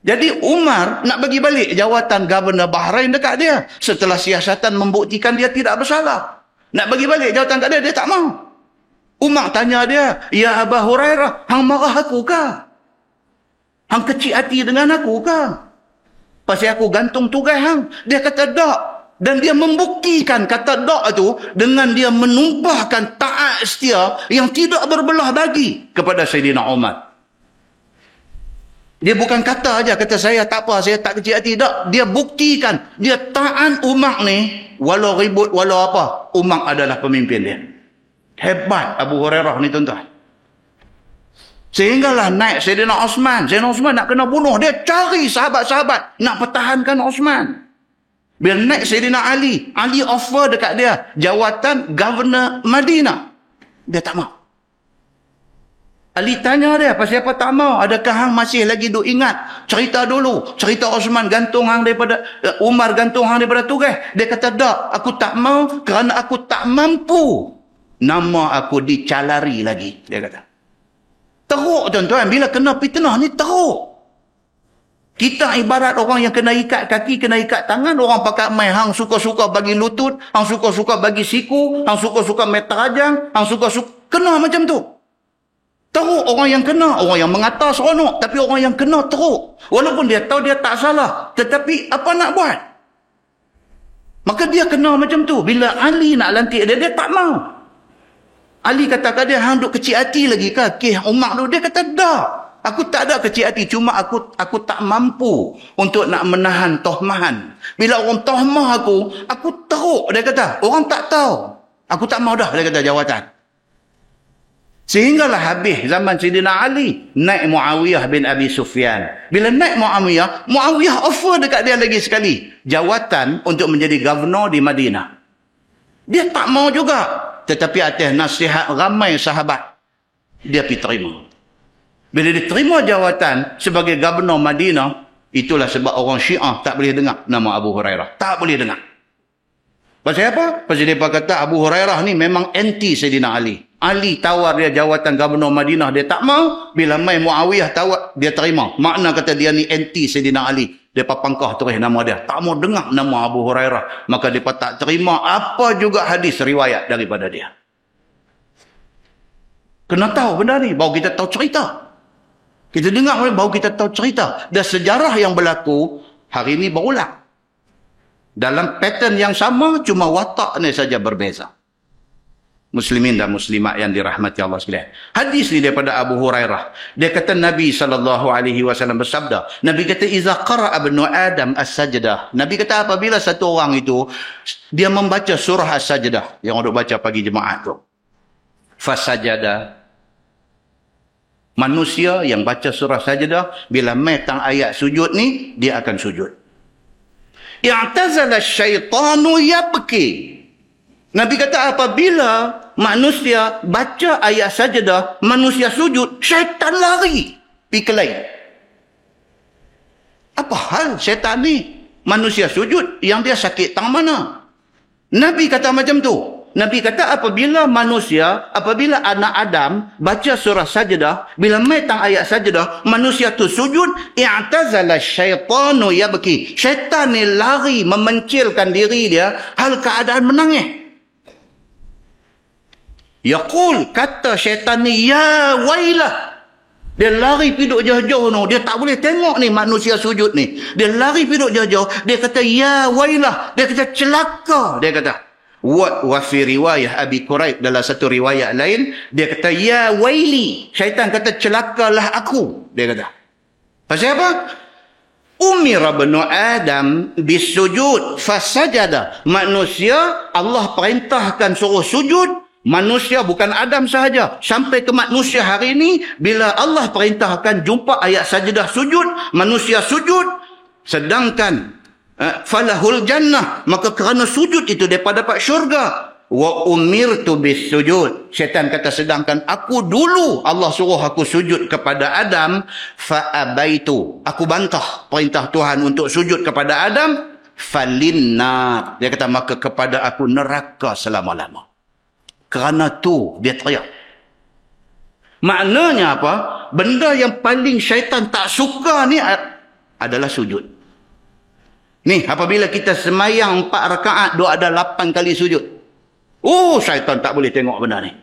Jadi Umar nak bagi balik jawatan governor Bahrain dekat dia. Setelah siasatan membuktikan dia tidak bersalah. Nak bagi balik jawatan kat dia, dia tak mau. Umar tanya dia, ya Abu Hurairah, hang marah aku kah? Hang kecil hati dengan aku kah? Pasal aku gantung tugas hang. Dia kata tak. Dan dia membuktikan kata dak tu dengan dia menumpahkan taat setia yang tidak berbelah bagi kepada Sayyidina Umar. Dia bukan kata aja, kata saya tak apa, saya tak kecil hati. Tak. Dia buktikan. Dia taat Umar ni, walau ribut, walau apa. Umar adalah pemimpin dia. Hebat Abu Hurairah ni tuan-tuan. Sehinggalah naik Sayyidina Osman. Sayyidina Osman nak kena bunuh. Dia cari sahabat-sahabat nak pertahankan Osman. Bila naik Sayyidina Ali, Ali offer dekat dia jawatan governor Madinah. Dia tak mau. Ali tanya dia, pasal apa tak mau? Adakah hang masih lagi duk ingat cerita dulu? Cerita Osman gantung hang daripada, Umar gantung hang daripada tugas. Dia kata, tak, aku tak mau kerana aku tak mampu. Nama aku dicalari lagi, dia kata. Teruk tuan-tuan, bila kena fitnah ni teruk. Kita ibarat orang yang kena ikat kaki, kena ikat tangan. Orang pakai main, hang suka-suka bagi lutut, hang suka-suka bagi siku, hang suka-suka main terajang, hang suka-suka, kena macam tu. Teruk orang yang kena, orang yang mengata seronok, tapi orang yang kena teruk. Walaupun dia tahu dia tak salah, tetapi apa nak buat? Maka dia kena macam tu. Bila Ali nak lantik dia, dia tak mau. Ali kata kat dia, hang duk kecil hati lagi kah? Umar tu, dia kata, dah. Aku tak ada kecil hati, cuma aku tak mampu untuk nak menahan tohmahan. Bila orang tohmah aku teruk, dia kata. Orang tak tahu. Aku tak mau dah, dia kata, jawatan. Sehinggalah habis zaman Sayyidina Ali, naik Muawiyah bin Abi Sufyan. Bila naik Muawiyah, Muawiyah offer dekat dia lagi sekali jawatan untuk menjadi governor di Madinah. Dia tak mau juga. Tetapi atas nasihat ramai sahabat, dia pergi terima. Bila dia terima jawatan sebagai governor Madinah, Itulah sebab orang Syiah tak boleh dengar nama Abu Hurairah. Tak boleh dengar. Pasal apa? Pasal mereka kata Abu Hurairah ni memang anti Sayyidina Ali. Ali tawar dia jawatan Gubernur Madinah, dia tak mau. Bila mai Muawiyah tawar, dia terima. Makna kata dia ni anti Sayyidina Ali. Dia pangkah terus nama dia. Tak mau dengar nama Abu Hurairah. Maka dia tak terima apa juga hadis riwayat daripada dia. Kena tahu benda ni. Baru kita tahu cerita. Kita dengar baru kita tahu cerita. Dan sejarah yang berlaku hari ini berulang. Dalam pattern yang sama, cuma watak ni saja berbeza. Muslimin dan muslimat yang dirahmati Allah sekalian. Hadis ni daripada Abu Hurairah. Dia kata Nabi SAW bersabda. Nabi kata, Iza qara'a ibnu Adam as-sajdah. Nabi kata apabila satu orang itu, dia membaca surah as-sajdah. Yang orang baca pagi jemaah tu. Fasajada. Manusia yang baca surah sajdah, bila metang ayat sujud ni, dia akan sujud. I'tazala syaitanu yabki. Nabi kata apabila manusia baca ayat sajdah, manusia sujud, syaitan lari pergi ke lain. Apa hal syaitan ni? Manusia sujud, yang dia sakit tang mana? Nabi kata macam tu. Nabi kata apabila anak Adam baca surah sajdah, bila metang ayat sajdah, manusia tu sujud, i'tazala syaitanu yabki. Syaitan ni lari memencilkan diri dia, hal keadaan menangis. Yaqul, kata syaitan ni, ya wailah. Dia lari piduk jauh-jauh no. Dia tak boleh tengok ni manusia sujud ni. Dia lari piduk jauh-jauh. Dia kata, ya wailah. Dia kata, celaka. Dia kata. Wa fi riwayah Abi Quraib, dalam satu riwayat lain, dia kata, ya waili. Syaitan kata, celakalah aku. Dia kata. Pasal apa? Umira ibnu Adam bisujud fasajada. Manusia, Allah perintahkan suruh sujud. Manusia bukan Adam sahaja. Sampai ke manusia hari ini, bila Allah perintahkan jumpa ayat sajdah sujud, manusia sujud. Sedangkan falahul jannah, maka kerana sujud itu mereka dapat syurga. Wa umirtu bis sujud. Syaitan kata sedangkan aku dulu Allah suruh aku sujud kepada Adam, fa abaitu. Aku bantah perintah Tuhan untuk sujud kepada Adam, falinnar. Dia kata maka kepada aku neraka selama-lama. Kerana tu dia teriak. Maknanya apa? Benda yang paling syaitan tak suka ni adalah sujud. Ni, apabila kita semayang 4 rakaat, dia ada 8 kali sujud. Oh, syaitan tak boleh tengok benda ni.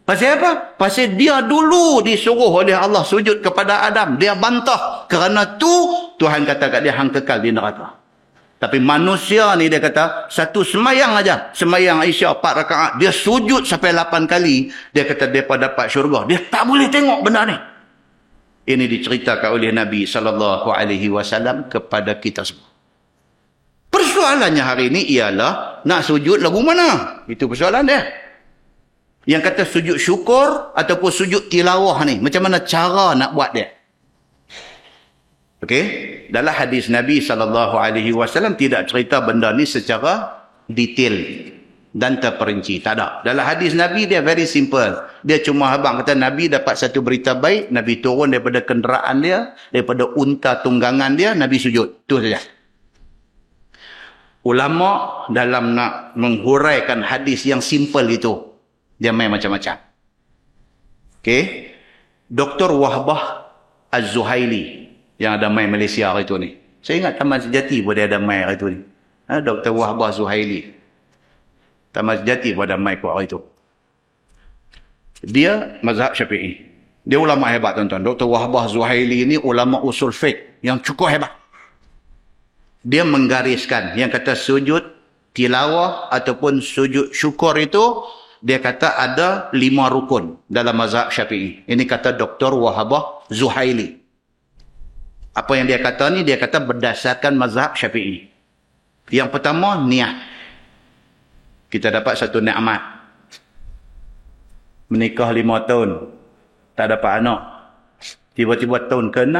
Pasal apa? Pasal dia dulu disuruh oleh Allah sujud kepada Adam. Dia bantah. Kerana tu, Tuhan kata kat dia, hang kekal di neraka. Tapi manusia ni dia kata, satu semayang aja. Semayang Aisyah 4 rakaat. Dia sujud sampai 8 kali. Dia kata, mereka dapat syurga. Dia tak boleh tengok benda ni. Ini diceritakan oleh Nabi SAW kepada kita semua. Persoalannya hari ini ialah nak sujud lagu mana? Itu persoalan dia. Yang kata sujud syukur ataupun sujud tilawah ni, macam mana cara nak buat dia? Okey, dalam hadis Nabi SAW tidak cerita benda ni secara detail dan terperinci. Tak ada. Dalam hadis Nabi dia very simple. Dia cuma abang kata Nabi dapat satu berita baik, Nabi turun daripada kenderaan dia, daripada unta tunggangan dia, Nabi sujud. Itu saja. Ulama dalam nak menghuraikan hadis yang simple itu, dia main macam-macam. Okey. Dr. Wahbah Az-Zuhaili yang ada main Malaysia hari itu ni. Saya ingat Taman Sejati pun dia ada main hari itu ni. Dr. Wahbah Zuhaili. Taman Sejati pun ada main hari itu. Dia mazhab Syafi'i. Dia ulama hebat tuan-tuan. Dr. Wahbah Zuhaili ni ulama usul fiqh yang cukup hebat. Dia menggariskan yang kata sujud tilawah ataupun sujud syukur itu, dia kata ada 5 rukun dalam mazhab Syafi'i. Ini kata Dr. Wahbah Zuhaili. Apa yang dia kata ni, dia kata berdasarkan mazhab Syafi'i. Yang pertama, niat. Kita dapat satu nikmat. Menikah 5 tahun, tak dapat anak. Tiba-tiba tahun ke-6,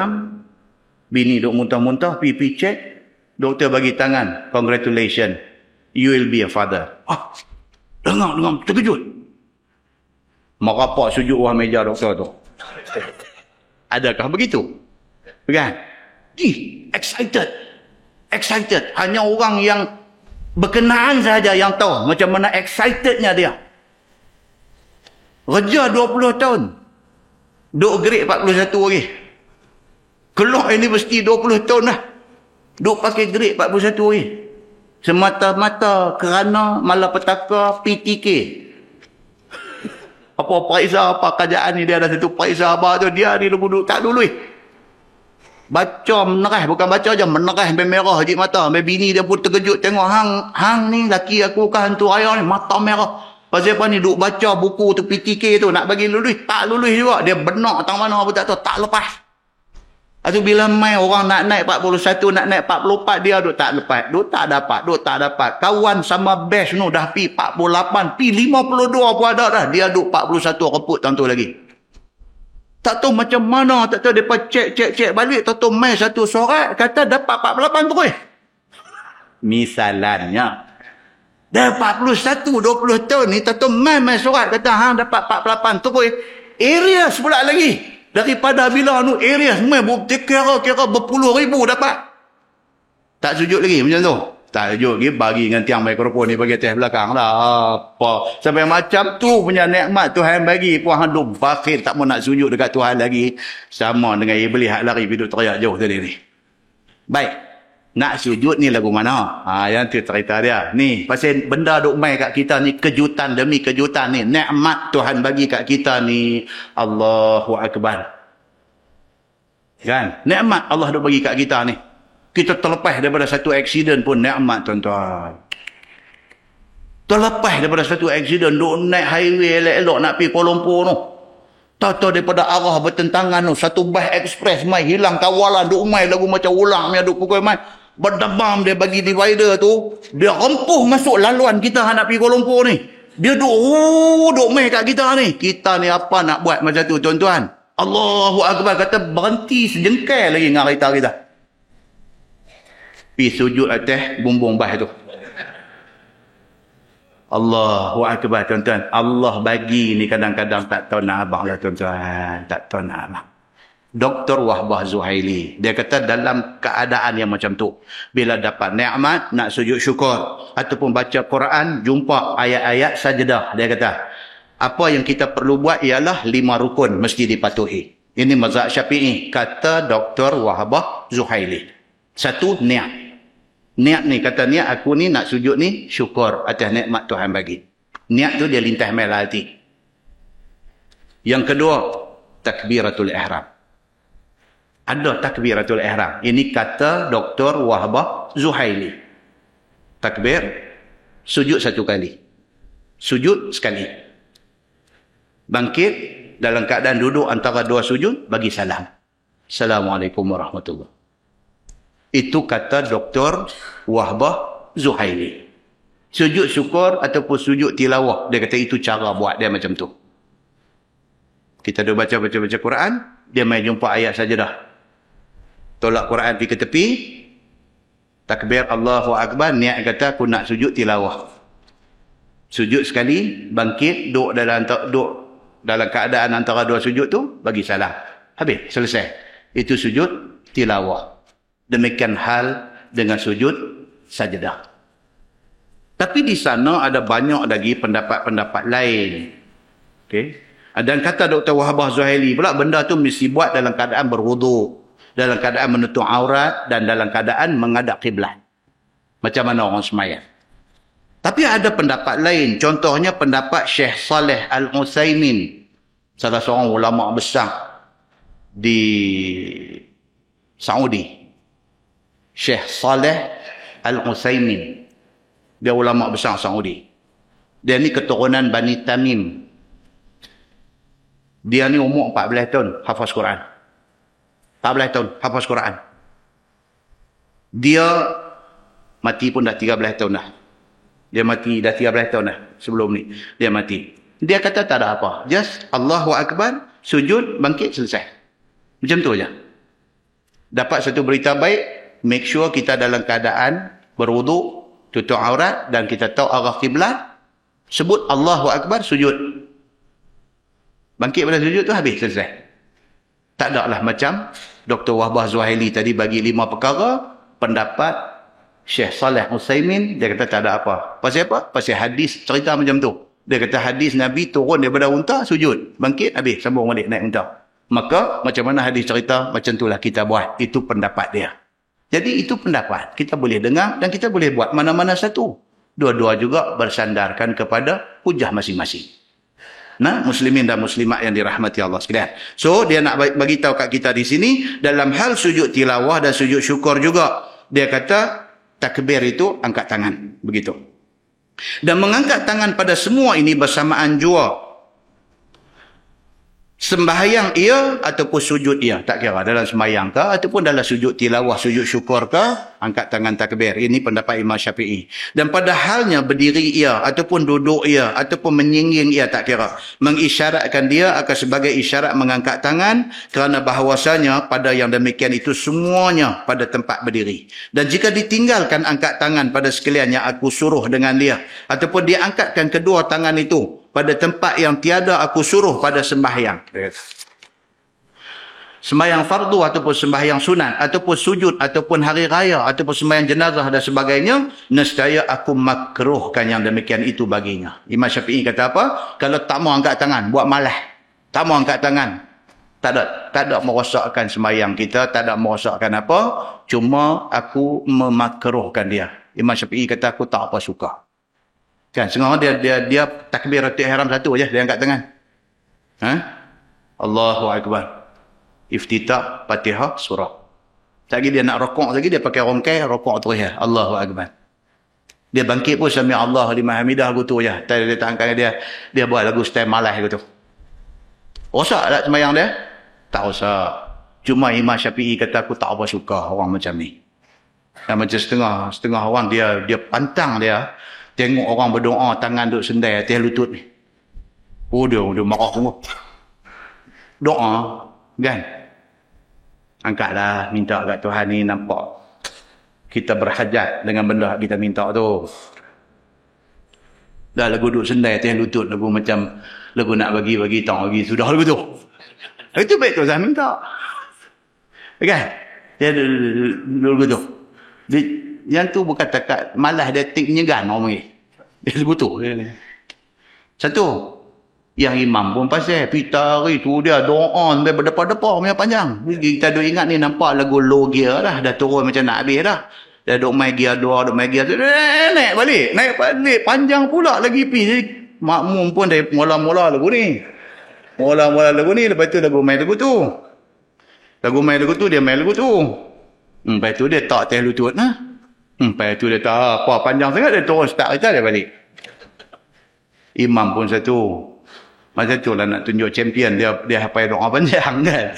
bini duk muntah-muntah, pergi cek, doktor bagi tangan, congratulations, you will be a father. Dengar, terkejut. Merapak sujud bawah meja doktor tu. Adakah begitu? Bukan? Excited. Excited. Hanya orang yang berkenaan sahaja yang tahu macam mana excitednya dia. Kerja 20 tahun. Duk grade 41 lagi. Keluar universiti 20 tahun dah. Duk pakai grade 41 lagi. Semata-mata kerana malapetaka PTK. Apa periksa apa kerajaan ni, dia ada satu periksa apa tu, dia ni duduk tak dulu. Baca menerah, bukan baca je, menerah sampai merah hajik mata. Sampai bini dia pun terkejut tengok, hang ni laki aku kan hantu ayah ni, mata merah. Pasal apa ni, duk baca buku tu PTK tu, nak bagi lulus, tak lulus juga. Dia benak tang mana apa tak tahu, tak lepas. Lepas tu bila mai orang nak naik 41, nak naik 44, dia duk tak lepas. Duk tak dapat. Kawan sama batch tu dah pi 48, pi 52 pun ada dah. Dia duk 41 reput tang tu lagi. Tak tahu macam mana, tak tahu depa cek balik, tak tahu mai satu surat kata dapat 48 terus. Misalnya dah 41 20 tahun ni, tak tahu mai surat kata hang dapat 48 terus. Area pula lagi. Daripada bila anu area semua kira berpuluh ribu dapat. Tak sujud lagi macam tu. Tak sujud lagi, bagi dengan tiang mikrofon ni bagi atas belakang lah. Apa. Sampai macam tu punya nikmat Tuhan bagi. Puan handuk fakir tak mau nak sujud dekat Tuhan lagi. Sama dengan iblis hak lari hidup teriak jauh tadi ni. Baik. Nak sujud ni lagu mana? Yang tu cerita dia. Ni, pasal benda duk mai kat kita ni, kejutan demi kejutan ni. Nikmat Tuhan bagi kat kita ni. Allahu Akbar. Kan? Nikmat Allah duk bagi kat kita ni. Kita terlepas daripada satu aksiden pun nikmat, tuan-tuan. Terlepas daripada satu aksiden, duk naik highway elok-elok nak pergi Kuala Lumpur tu. Tahu daripada arah bertentangan tu, satu bas ekspres mai hilang kawalan, duk mai lagu macam ulang punya duk pukul mai. Berdebam dia bagi divider tu, dia rempuh masuk laluan kita nak pergi Kuala Lumpur ni. Dia duk mai kat kita ni. Kita ni apa nak buat macam tu, tuan-tuan? Allahu Akbar, kata berhenti sejengkal lagi dengan kereta kita. Pergi sujud atas bumbung bas tu. Allahu Akbar, tuan-tuan. Allah bagi ni kadang-kadang tak tahu nak abang lah, tuan-tuan. Tak tahu nak abang. Dr. Wahbah Zuhaili, dia kata dalam keadaan yang macam tu, bila dapat nikmat, nak sujud syukur, ataupun baca Quran, jumpa ayat-ayat sajdah, dia kata, apa yang kita perlu buat ialah 5 rukun mesti dipatuhi. Ini mazhab Syafi'i, kata Dr. Wahbah Zuhaili. 1, niat. Niat ni, kata niat aku ni nak sujud ni syukur atas nikmat Tuhan bagi. Niat tu dia lintas mela hati. Yang kedua, takbiratul ihram. Ada takbiratul ihram. Ini kata Dr. Wahbah Zuhaili. Takbir, sujud 1 kali. Sujud sekali. Bangkit, dalam keadaan duduk antara 2 sujud, bagi salam. Assalamualaikum warahmatullahi. Itu kata Dr. Wahbah Zuhaili. Sujud syukur ataupun sujud tilawah, dia kata itu cara buat dia macam tu. Kita dah baca Quran, dia mai jumpa ayat sajdah. Tolak Quran pergi ke tepi, takbir Allahu Akbar, niat kata aku nak sujud tilawah. Sujud sekali, bangkit, duduk dalam keadaan antara 2 sujud tu, bagi salam. Habis, selesai. Itu sujud tilawah. Demikian hal dengan sujud sajdah. Tapi di sana ada banyak lagi pendapat-pendapat lain. Okey. Dan kata Dr. Wahbah Zuhaili pula, benda tu mesti buat dalam keadaan berwuduk, dalam keadaan menutup aurat, dan dalam keadaan menghadap kiblat. Macam mana orang sembahyang. Tapi ada pendapat lain. Contohnya pendapat Syekh Saleh Al-Utsaimin, salah seorang ulama besar di Saudi. Syekh Saleh Al-Utsaimin, dia ulama besar Saudi. Dia ni keturunan Bani Tamim. Dia ni umur 14 tahun hafaz Quran. 14 tahun hafaz Quran. Dia mati pun dah 13 tahun dah. Dia mati dah 13 tahun dah sebelum ni. Dia mati. Dia kata tak ada apa. Just Allahu Akbar, sujud, bangkit, selesai. Macam tu aja. Dapat satu berita baik, make sure kita dalam keadaan berwuduk, tutup aurat, dan kita tahu arah kiblat. Sebut Allahu Akbar, sujud. Bangkit pada sujud tu habis, selesai. Tak ada lah macam Dr. Wahbah Zuhaili tadi bagi 5 perkara, pendapat Syekh Saleh Utsaimin, dia kata tak ada apa. Pasal apa? Pasal hadis cerita macam tu. Dia kata hadis Nabi turun daripada unta, sujud. Bangkit, habis, sambung balik naik unta. Maka, macam mana hadis cerita, macam itulah kita buat. Itu pendapat dia. Jadi, itu pendapat. Kita boleh dengar dan kita boleh buat mana-mana satu. Dua-dua juga bersandarkan kepada hujah masing-masing. Nah, muslimin dan muslimat yang dirahmati Allah sekalian. So, dia nak bagi tahu kat kita di sini, dalam hal sujud tilawah dan sujud syukur juga, dia kata, takbir itu angkat tangan. Begitu. Dan mengangkat tangan pada semua ini bersamaan jua. Sembahyang ia ataupun sujud ia. Tak kira dalam sembahyang ke ataupun dalam sujud tilawah, sujud syukur ke, angkat tangan takbir. Ini pendapat Imam Syafi'i. Dan pada halnya berdiri ia ataupun duduk ia ataupun menyingging ia, tak kira. Mengisyaratkan dia akan sebagai isyarat mengangkat tangan kerana bahawasanya pada yang demikian itu semuanya pada tempat berdiri. Dan jika ditinggalkan angkat tangan pada sekalian yang aku suruh dengan dia ataupun dia angkatkan kedua tangan itu pada tempat yang tiada aku suruh pada sembahyang. Sembahyang fardu ataupun sembahyang sunat ataupun sujud ataupun hari raya ataupun sembahyang jenazah dan sebagainya, nescaya aku makruhkan yang demikian itu baginya. Imam Syafi'i kata apa? Kalau tak mau angkat tangan, buat malah. Tak mau angkat tangan. Tak ada merosakkan sembahyang kita, tak ada merosakkan apa. Cuma aku memakruhkan dia. Imam Syafi'i kata aku tak apa suka. Kan, setengah dia takbiratul ihram satu aja, dia angkat tangan. Allahu Akbar. Iftitah, Fatihah, surah. Lagi dia nak rokok lagi, dia pakai rongkai, rokok terus ya. Allahu Akbar. Dia bangkit pun sami Allah liman hamidah gitu je. Dia tak angkat dia buat lagu style malas gitu. Rosak tak sembahyang dia? Tak rosak. Cuma Imam Syafi'i kata aku tak apa suka orang macam ni. Dan macam setengah orang dia pantang dia. Tengok orang berdoa, tangan duduk sendai atas lutut ni. Oh, dia marah semua. Doa, kan? Angkatlah, minta kat Tuhan ni, nampak kita berhajat dengan benda kita minta tu. Dah lagu duduk sendai atas lutut, lagu macam, lagu nak bagi, tak bagi, sudah lagu tu. Itu baik tu saya minta. Kan? Dia lagu tu. Yang tu bukan takat malah dia tik menyegan orang ni. Dia betul. Satu. Yang imam pun pasal pita hari tu dia doa sampai berdepa-depa punya panjang. Kita duk ingat ni nampak lagu low gear dah. Dah turun macam nak habis dah. Dah duk main gear 2, duk main gear 3. Naik balik. Panjang pula lagi pergi. Makmum pun dari mula-mula lagu ni. Lepas tu lagu main lagu tu. Dia main lagu tu. Lepas tu dia tak atas lutut lah. Lepas tu dia tak apa panjang sangat, dia turun start kita, dia balik. Imam pun satu. Masa tu lah nak tunjuk champion, dia hafal doa panjang kan.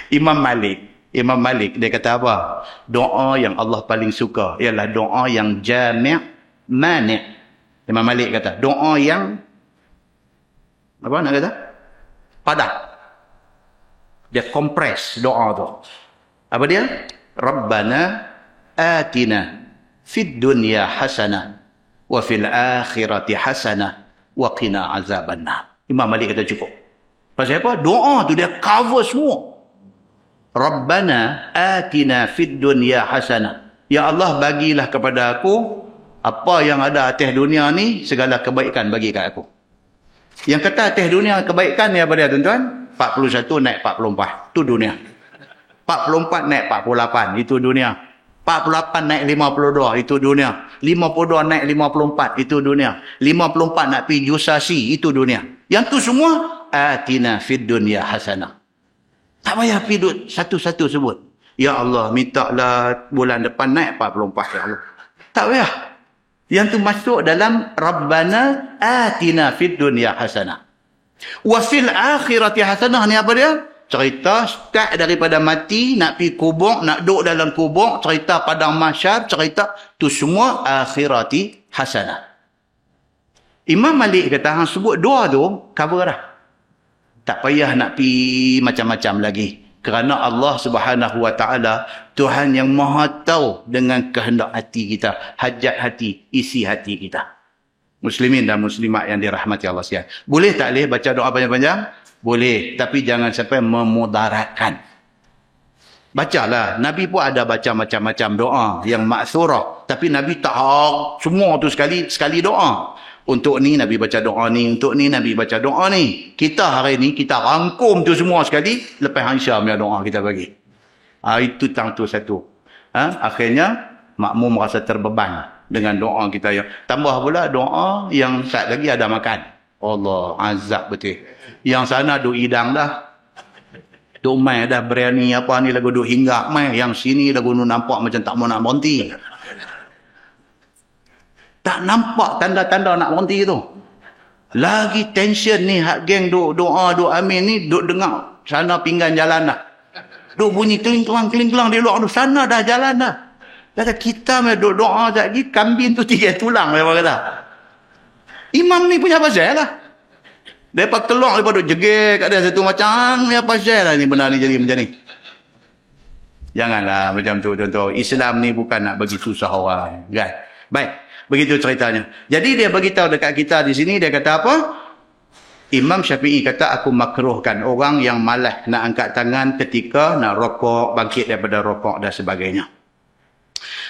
Imam Malik dia kata apa? Doa yang Allah paling suka ialah doa yang jami' mani'. Imam Malik kata doa yang apa nak kata? Padat. Dia kompres doa tu. Apa dia? Rabbana atina fid dunya hasanah wa fil akhirati hasanah wa qina azabannar. Imam Malik kata cukup. Pasal apa? Doa tu dia cover semua. Rabbana atina fid dunya hasanah. Ya Allah, bagilah kepada aku apa yang ada atas dunia ni, segala kebaikan bagi kat aku. Yang kata atas dunia kebaikan ni apa dia tuan-tuan? 41 naik 44. Tu dunia. 44 naik 48. Itu dunia. 48 naik 52, itu dunia. 52 naik 54, itu dunia. 54 nak pergi jusasi, itu dunia. Yang tu semua, atina fid dunya hasanah. Tak payah pergi duduk satu-satu sebut. Ya Allah, mintalah bulan depan naik 44, ya Allah. Tak payah. Yang tu masuk dalam Rabbana atina fid dunya hasanah. Wa fil akhirati hasanah ni apa dia? Cerita start daripada mati, nak pergi kubur, nak duduk dalam kubur, cerita padang mahsyar, cerita tu semua akhirati hasanah. Imam Malik kata hang sebut dua tu cover dah. Tak payah nak pergi macam-macam lagi. Kerana Allah Subhanahu Wa Taala Tuhan yang Maha tahu dengan kehendak hati kita, hajat hati, isi hati kita. Muslimin dan muslimat yang dirahmati Allah sekalian. Boleh tak boleh baca doa panjang-panjang? Boleh, tapi jangan sampai memudaratkan. Bacalah. Nabi pun ada baca macam-macam doa yang ma'thurah. Tapi Nabi tak semua tu sekali doa. Untuk ni Nabi baca doa ni, untuk ni Nabi baca doa ni. Kita hari ni kita rangkum tu semua sekali, lepas Aisyah punya doa kita bagi. Itu tu satu. Akhirnya makmum merasa terbeban dengan doa kita yang tambah pula doa yang sat lagi ada makan. Allah azab betul. Yang sana duk hidang dah. Duk mai dah berani apa ni lagu duk hinggap mai, yang sini lagu nu nampak macam tak mau nak berhenti. Tak nampak tanda-tanda nak berhenti tu. Lagi tension ni hak geng duk doa duk amin ni duk dengar sana pinggan jalan dah. Duk bunyi keling-kelang di luar tu, sana dah jalan dah. Kata kita mai duk doa sekejap lagi kambing tu 3 tulang dia kata. Imam ni punya pasal lah. Lepas keluar, lepas duk jegek kat dia satu macam, ni apa pasal lah ni benda ni jadi macam ni. Janganlah macam tu tuan-tuan. Islam ni bukan nak bagi susah orang. Kan? Baik. Begitu ceritanya. Jadi dia beritahu dekat kita di sini, dia kata apa? Imam Syafi'i kata, aku makruhkan orang yang malas nak angkat tangan ketika nak rokok, bangkit daripada rokok dan sebagainya.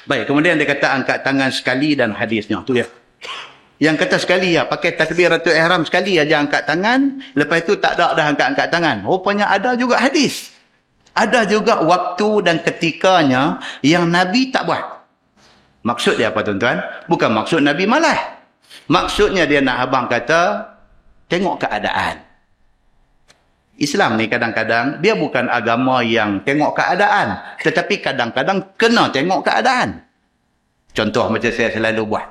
Baik, kemudian dia kata angkat tangan sekali dan hadisnya. Tu dia. Yang kata sekali ya, pakai takbiratul ihram sekali aja angkat tangan, lepas itu tak ada dah angkat-angkat tangan. Rupanya ada juga hadis. Ada juga waktu dan ketikanya yang Nabi tak buat. Maksud dia apa tuan-tuan? Bukan maksud Nabi malas. Maksudnya dia nak abang kata, tengok keadaan. Islam ni kadang-kadang, dia bukan agama yang tengok keadaan. Tetapi kadang-kadang kena tengok keadaan. Contoh macam saya selalu buat.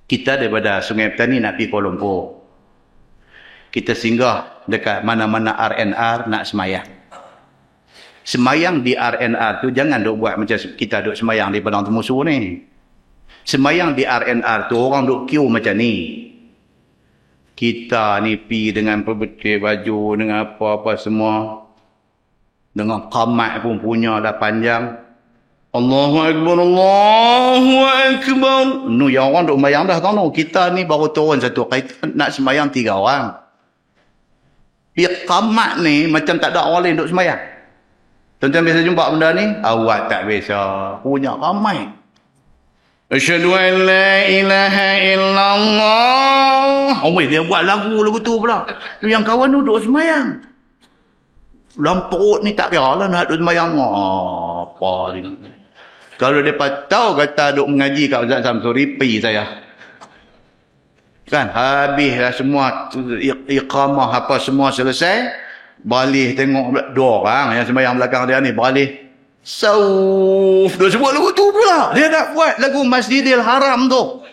Kita daripada Sungai Petani nak pergi Kuala Lumpur. Kita singgah dekat mana-mana RNR nak semayang. Semayang di RNR tu jangan duk buat macam kita duk semayang di Padang Temusu ni. Semayang di RNR tu orang duk queue macam ni. Kita ni pergi dengan perbetul baju, dengan apa-apa semua. Dengan qamat pun punya dah panjang. Allahu Akbar, Allahu Akbar. Nu yang orang duk semayang dah tahu. Kita ni baru turun satu kereta nak semayang 3 orang. Dia qamat ni macam tak ada orang lain duk semayang. Tuan-tuan biasa jumpa benda ni? Awak tak biasa. Punya ramai. Asyhadu an la ilaha illallah. Oh, dia buat lagu tu pula. Yang kawan tu duk semayang. Dalam perut ni tak kira lah nak duk semayang. Apa ni? Kalau mereka tahu kata duk mengaji kat Ustaz Samsuri, pergi saya. Kan? Habislah semua iqamah apa semua selesai. Balik tengok 2 orang yang sembahyang belakang dia ni. Balik. Sauf. Dia sebut lagu tu pula. Dia nak buat lagu Masjidil Haram tu.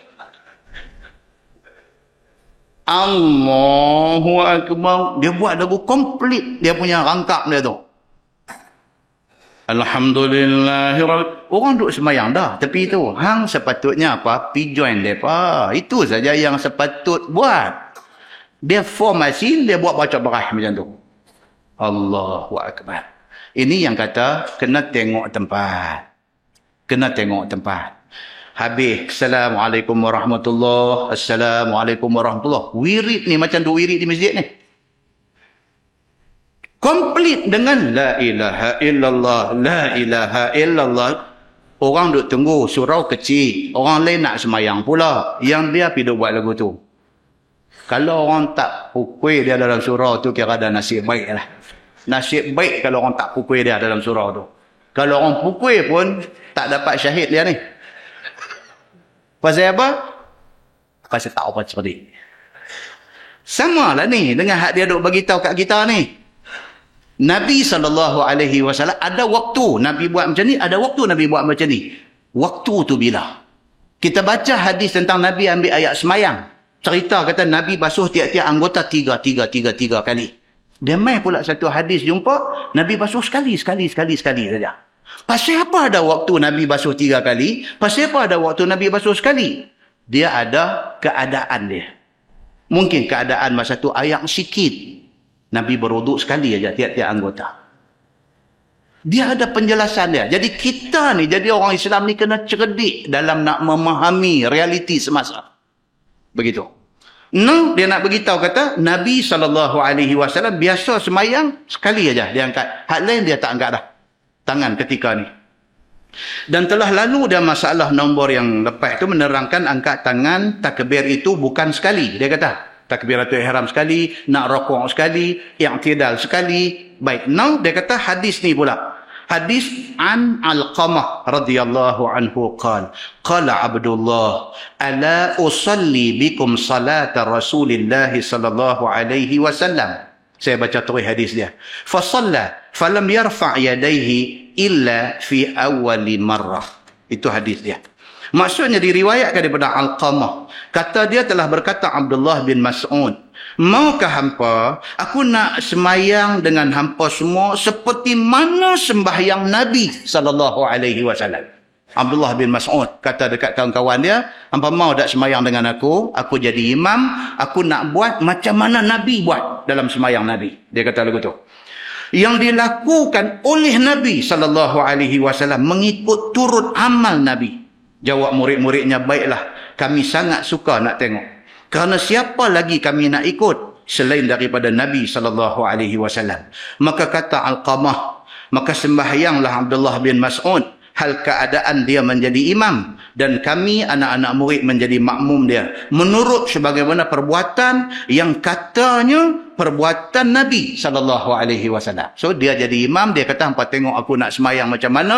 Allahu Akbar. Dia buat lagu komplit. Dia punya rangkap dia tu. Alhamdulillah. Orang duk semayang dah. Tapi itu, hang sepatutnya apa? Pi join mereka. Itu saja yang sepatut buat. Dia formasi, dia buat baca berah macam tu. Allahu Akbar. Ini yang kata, kena tengok tempat. Kena tengok tempat. Habis, Assalamualaikum warahmatullahi. Assalamualaikum warahmatullahi. Wirid ni macam duk wirid di masjid ni. Komplit dengan la ilaha illallah, la ilaha illallah. Orang duk tunggu surau kecil. Orang lain nak semayang pula. Yang dia pergi duk buat lagu tu. Kalau orang tak pukul dia dalam surau tu, kira ada nasib baik lah. Nasib baik kalau orang tak pukul dia dalam surau tu. Kalau orang pukul pun, tak dapat syahid dia ni. Pasal apa? Pasal tak apa seperti. Sama lah ni dengan hak dia duk bagi tahu kat kita ni. Nabi SAW ada waktu Nabi buat macam ni, ada waktu Nabi buat macam ni. Waktu tu bila? Kita baca hadis tentang Nabi ambil ayat semayang. Cerita kata Nabi basuh tiap-tiap anggota 3 kali. Dia main pula satu hadis jumpa, Nabi basuh sekali saja. Pasal apa ada waktu Nabi basuh 3 kali? Pasal apa ada waktu Nabi basuh sekali? Dia ada keadaan dia. Mungkin keadaan masa tu air sikit. Nabi berwuduk sekali aja tiap-tiap anggota. Dia ada penjelasan dia. Jadi kita ni, jadi orang Islam ni kena cerdik dalam nak memahami realiti semasa. Begitu. No, dia nak beritahu kata Nabi SAW biasa semayang sekali aja dia angkat. Hak lain dia tak angkat dah. tangan ketika ni. Dan telah lalu dan masalah nombor yang lepas itu menerangkan angkat tangan takbir itu bukan sekali. Dia kata takbiratul ihram sekali, nak rokok sekali, i'tidal sekali. Baik, now dia kata hadis ni pula. Hadis an Alqamah radhiyallahu anhu qala Abdullah ala usalli bikum salata Rasulillah sallallahu alaihi wasallam. Saya baca terus hadis dia. Fa shalla falam yarfa' yadayhi illa fi awwali marrah. Itu hadis dia. Maksudnya diriwayatkan daripada Alqamah. Kata dia telah berkata Abdullah bin Mas'ud, maukah hampa aku nak semayang dengan hampa semua seperti mana sembahyang Nabi sallallahu alaihi wasallam. Abdullah bin Mas'ud kata dekat kawan-kawan dia, hampa mau tak semayang dengan aku jadi imam, aku nak buat macam mana Nabi buat dalam semayang Nabi. Dia kata lagu tu. Yang dilakukan oleh Nabi sallallahu alaihi wasallam mengikut turut amal Nabi. Jawab murid-muridnya, baiklah, kami sangat suka nak tengok. Kerana siapa lagi kami nak ikut selain daripada Nabi sallallahu alaihi wasallam. Maka kata Alqamah, maka sembahyanglah Abdullah bin Mas'ud hal keadaan dia menjadi imam dan kami anak-anak murid menjadi makmum dia menurut sebagaimana perbuatan yang katanya perbuatan Nabi sallallahu alaihi wasallam. So dia jadi imam, dia kata hangpa tengok aku nak semayang macam mana,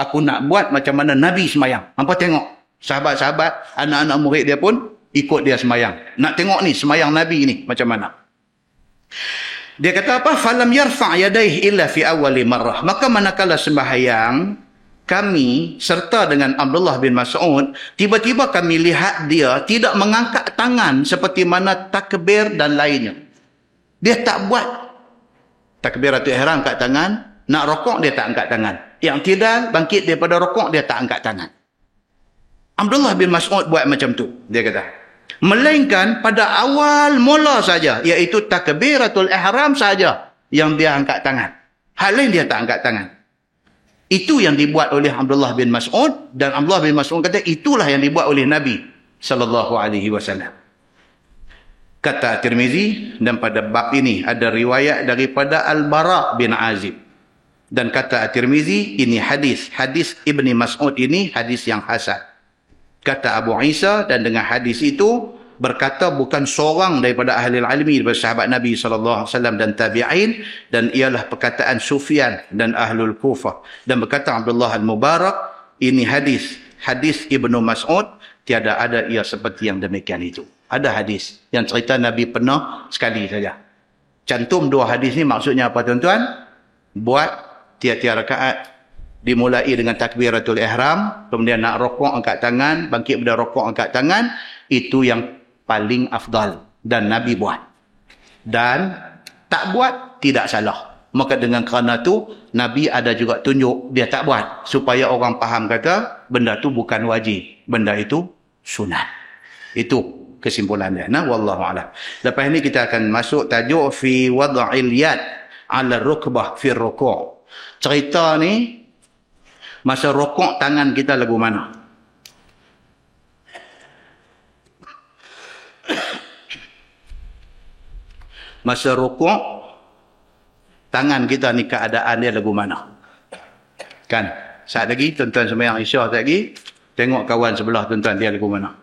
aku nak buat macam mana Nabi semayang. Hangpa tengok. Sahabat-sahabat, anak-anak murid dia pun ikut dia semayang. Nak tengok ni semayang Nabi ni macam mana. Dia kata apa? Falam yarfa' yadayhi illa fi awwali marrah. Maka manakala sembahyang kami serta dengan Abdullah bin Mas'ud, tiba-tiba kami lihat dia tidak mengangkat tangan seperti mana takbir dan lainnya. Dia tak buat takbiratul ihram angkat tangan, nak rokok dia tak angkat tangan. Yang tidak bangkit daripada rokok dia tak angkat tangan. Abdullah bin Mas'ud buat macam tu, dia kata. Melainkan pada awal mula saja, iaitu takbiratul ihram saja yang dia angkat tangan. Hal lain dia tak angkat tangan. Itu yang dibuat oleh Abdullah bin Mas'ud, dan Abdullah bin Mas'ud kata itulah yang dibuat oleh Nabi sallallahu alaihi wasallam. Kata Tirmizi, dan pada bab ini ada riwayat daripada Al-Bara bin Azib. Dan kata Tirmizi, ini hadis Ibni Mas'ud ini hadis yang hasan. Kata Abu Isa, dan dengan hadis itu berkata bukan seorang daripada ahli ilmi daripada sahabat Nabi sallallahu alaihi wasallam dan tabi'in, dan ialah perkataan Sufyan dan Ahlul Kufah. Dan berkata Abdullah Al-Mubarak, ini hadis Ibnu Mas'ud, tiada ada ia seperti yang demikian itu. Ada hadis yang cerita Nabi pernah sekali saja. Cantum dua hadis ni maksudnya apa tuan-tuan? Buat tiap-tiap rakaat dimulai dengan takbiratul ihram, kemudian nak rokok angkat tangan, bangkit pada rokok angkat tangan, itu yang paling afdal dan Nabi buat. Dan tak buat tidak salah. Maka dengan kerana tu Nabi ada juga tunjuk dia tak buat supaya orang faham kata benda tu bukan wajib, benda itu sunat. Itu kesimpulan dia. Nah, wallahu a'lam. Lepas ni kita akan masuk tajuk fi wad'il yad 'ala rukbah fi ruku'. Cerita ni masa rokok tangan kita lagu mana? Masa rukuk tangan kita ni keadaan dia lagu mana? Kan? Saat lagi tuan-tuan sembahyang Isyak lagi, tengok kawan sebelah tuan-tuan dia lagu mana?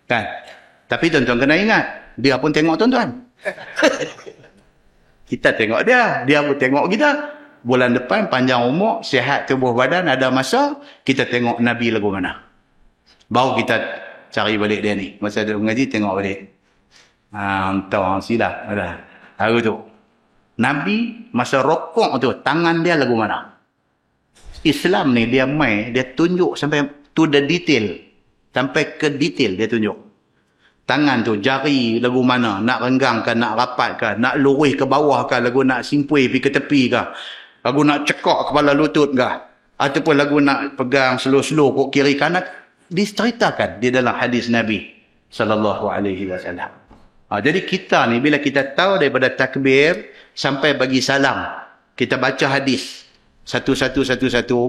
Kan? Tapi tuan-tuan kena ingat, dia pun tengok tuan-tuan. Kita tengok dia pun tengok kita. Bulan depan panjang umur, sihat tubuh badan, ada masa kita tengok Nabi lagu mana. Baru kita cari balik dia ni. Masa dia mengaji tengok balik. Entah silap ada. Hari tu Nabi masa rokok tu tangan dia lagu mana? Islam ni dia dia tunjuk sampai to the detail, sampai ke detail dia tunjuk. Tangan tu jari lagu mana, nak renggang ke, nak rapat ke, nak lurus ke bawah ke, lagu nak simpui pergi ke tepi ke, lagu nak cekak kepala lutut ke, ataupun lagu nak pegang slow-slow kok kiri kanan. Diceritakan di dalam hadis Nabi sallallahu alaihi wasallam. Jadi kita ni bila kita tahu daripada takbir sampai bagi salam, kita baca hadis satu-satu,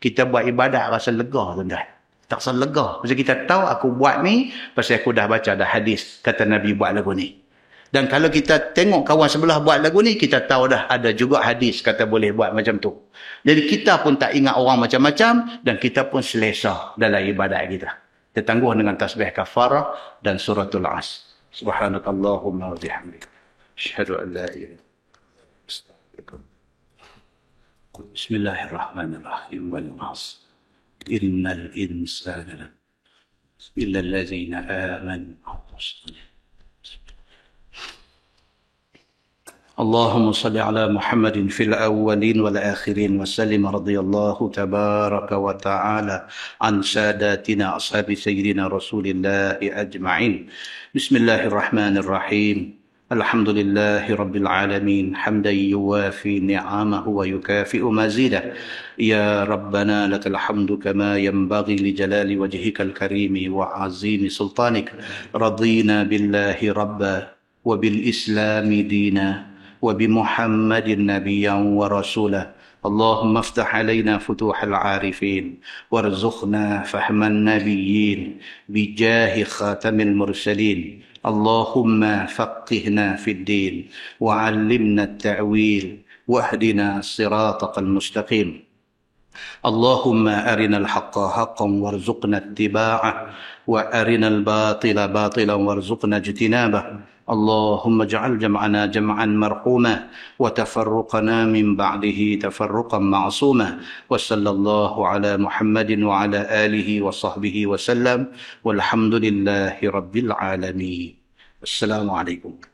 kita buat ibadat rasa lega tuan-tuan. Tak rasa lega. Pasal kita tahu aku buat ni pasal aku dah baca dah hadis kata Nabi buat lagu ni. Dan kalau kita tengok kawan sebelah buat lagu ni, kita tahu dah ada juga hadis kata boleh buat macam tu. Jadi kita pun tak ingat orang macam-macam dan kita pun selesa dalam ibadat kita. Kita tangguh dengan tasbih kafarah dan suratul As. Subhanakallahumma wa bihamdika. Asyhadu an la ilaha illa anta astaghfiruka. Bismillahirrahmanirrahim. Wal 'ashr. Innal insana illa allazina amanu. اللهم صل على محمد في الأولين والآخرين وسلم رضي الله تبارك وتعالى عن ساداتنا أصحاب سيدنا رسول الله أجمعين. بسم الله الرحمن الرحيم. الحمد لله رب العالمين حمدا يوافي نعمه ويكافئ مزيده. يا ربنا لك الحمد كما ينبغي لجلال وجهك الكريم وعظيم سلطانك. رضينا بالله ربا وبالإسلام دينا وبمحمد نبيا ورسولا. اللهم افتح علينا فتوح العارفين وارزقنا فهم النبيين بجاه خاتم المرسلين. اللهم فقهنا في الدين وعلمنا التأويل واهدنا صراطك المستقيم. اللهم أرنا الحق حقا وارزقنا اتباعه وأرنا الباطل باطلا وارزقنا اجتنابه. اللهم اجعل جمعنا جمعا مرحوما وتفرقنا من بعده تفرقا معصوما. وصلى الله على محمد وعلى آله وصحبه وسلم والحمد لله رب العالمين. السلام عليكم.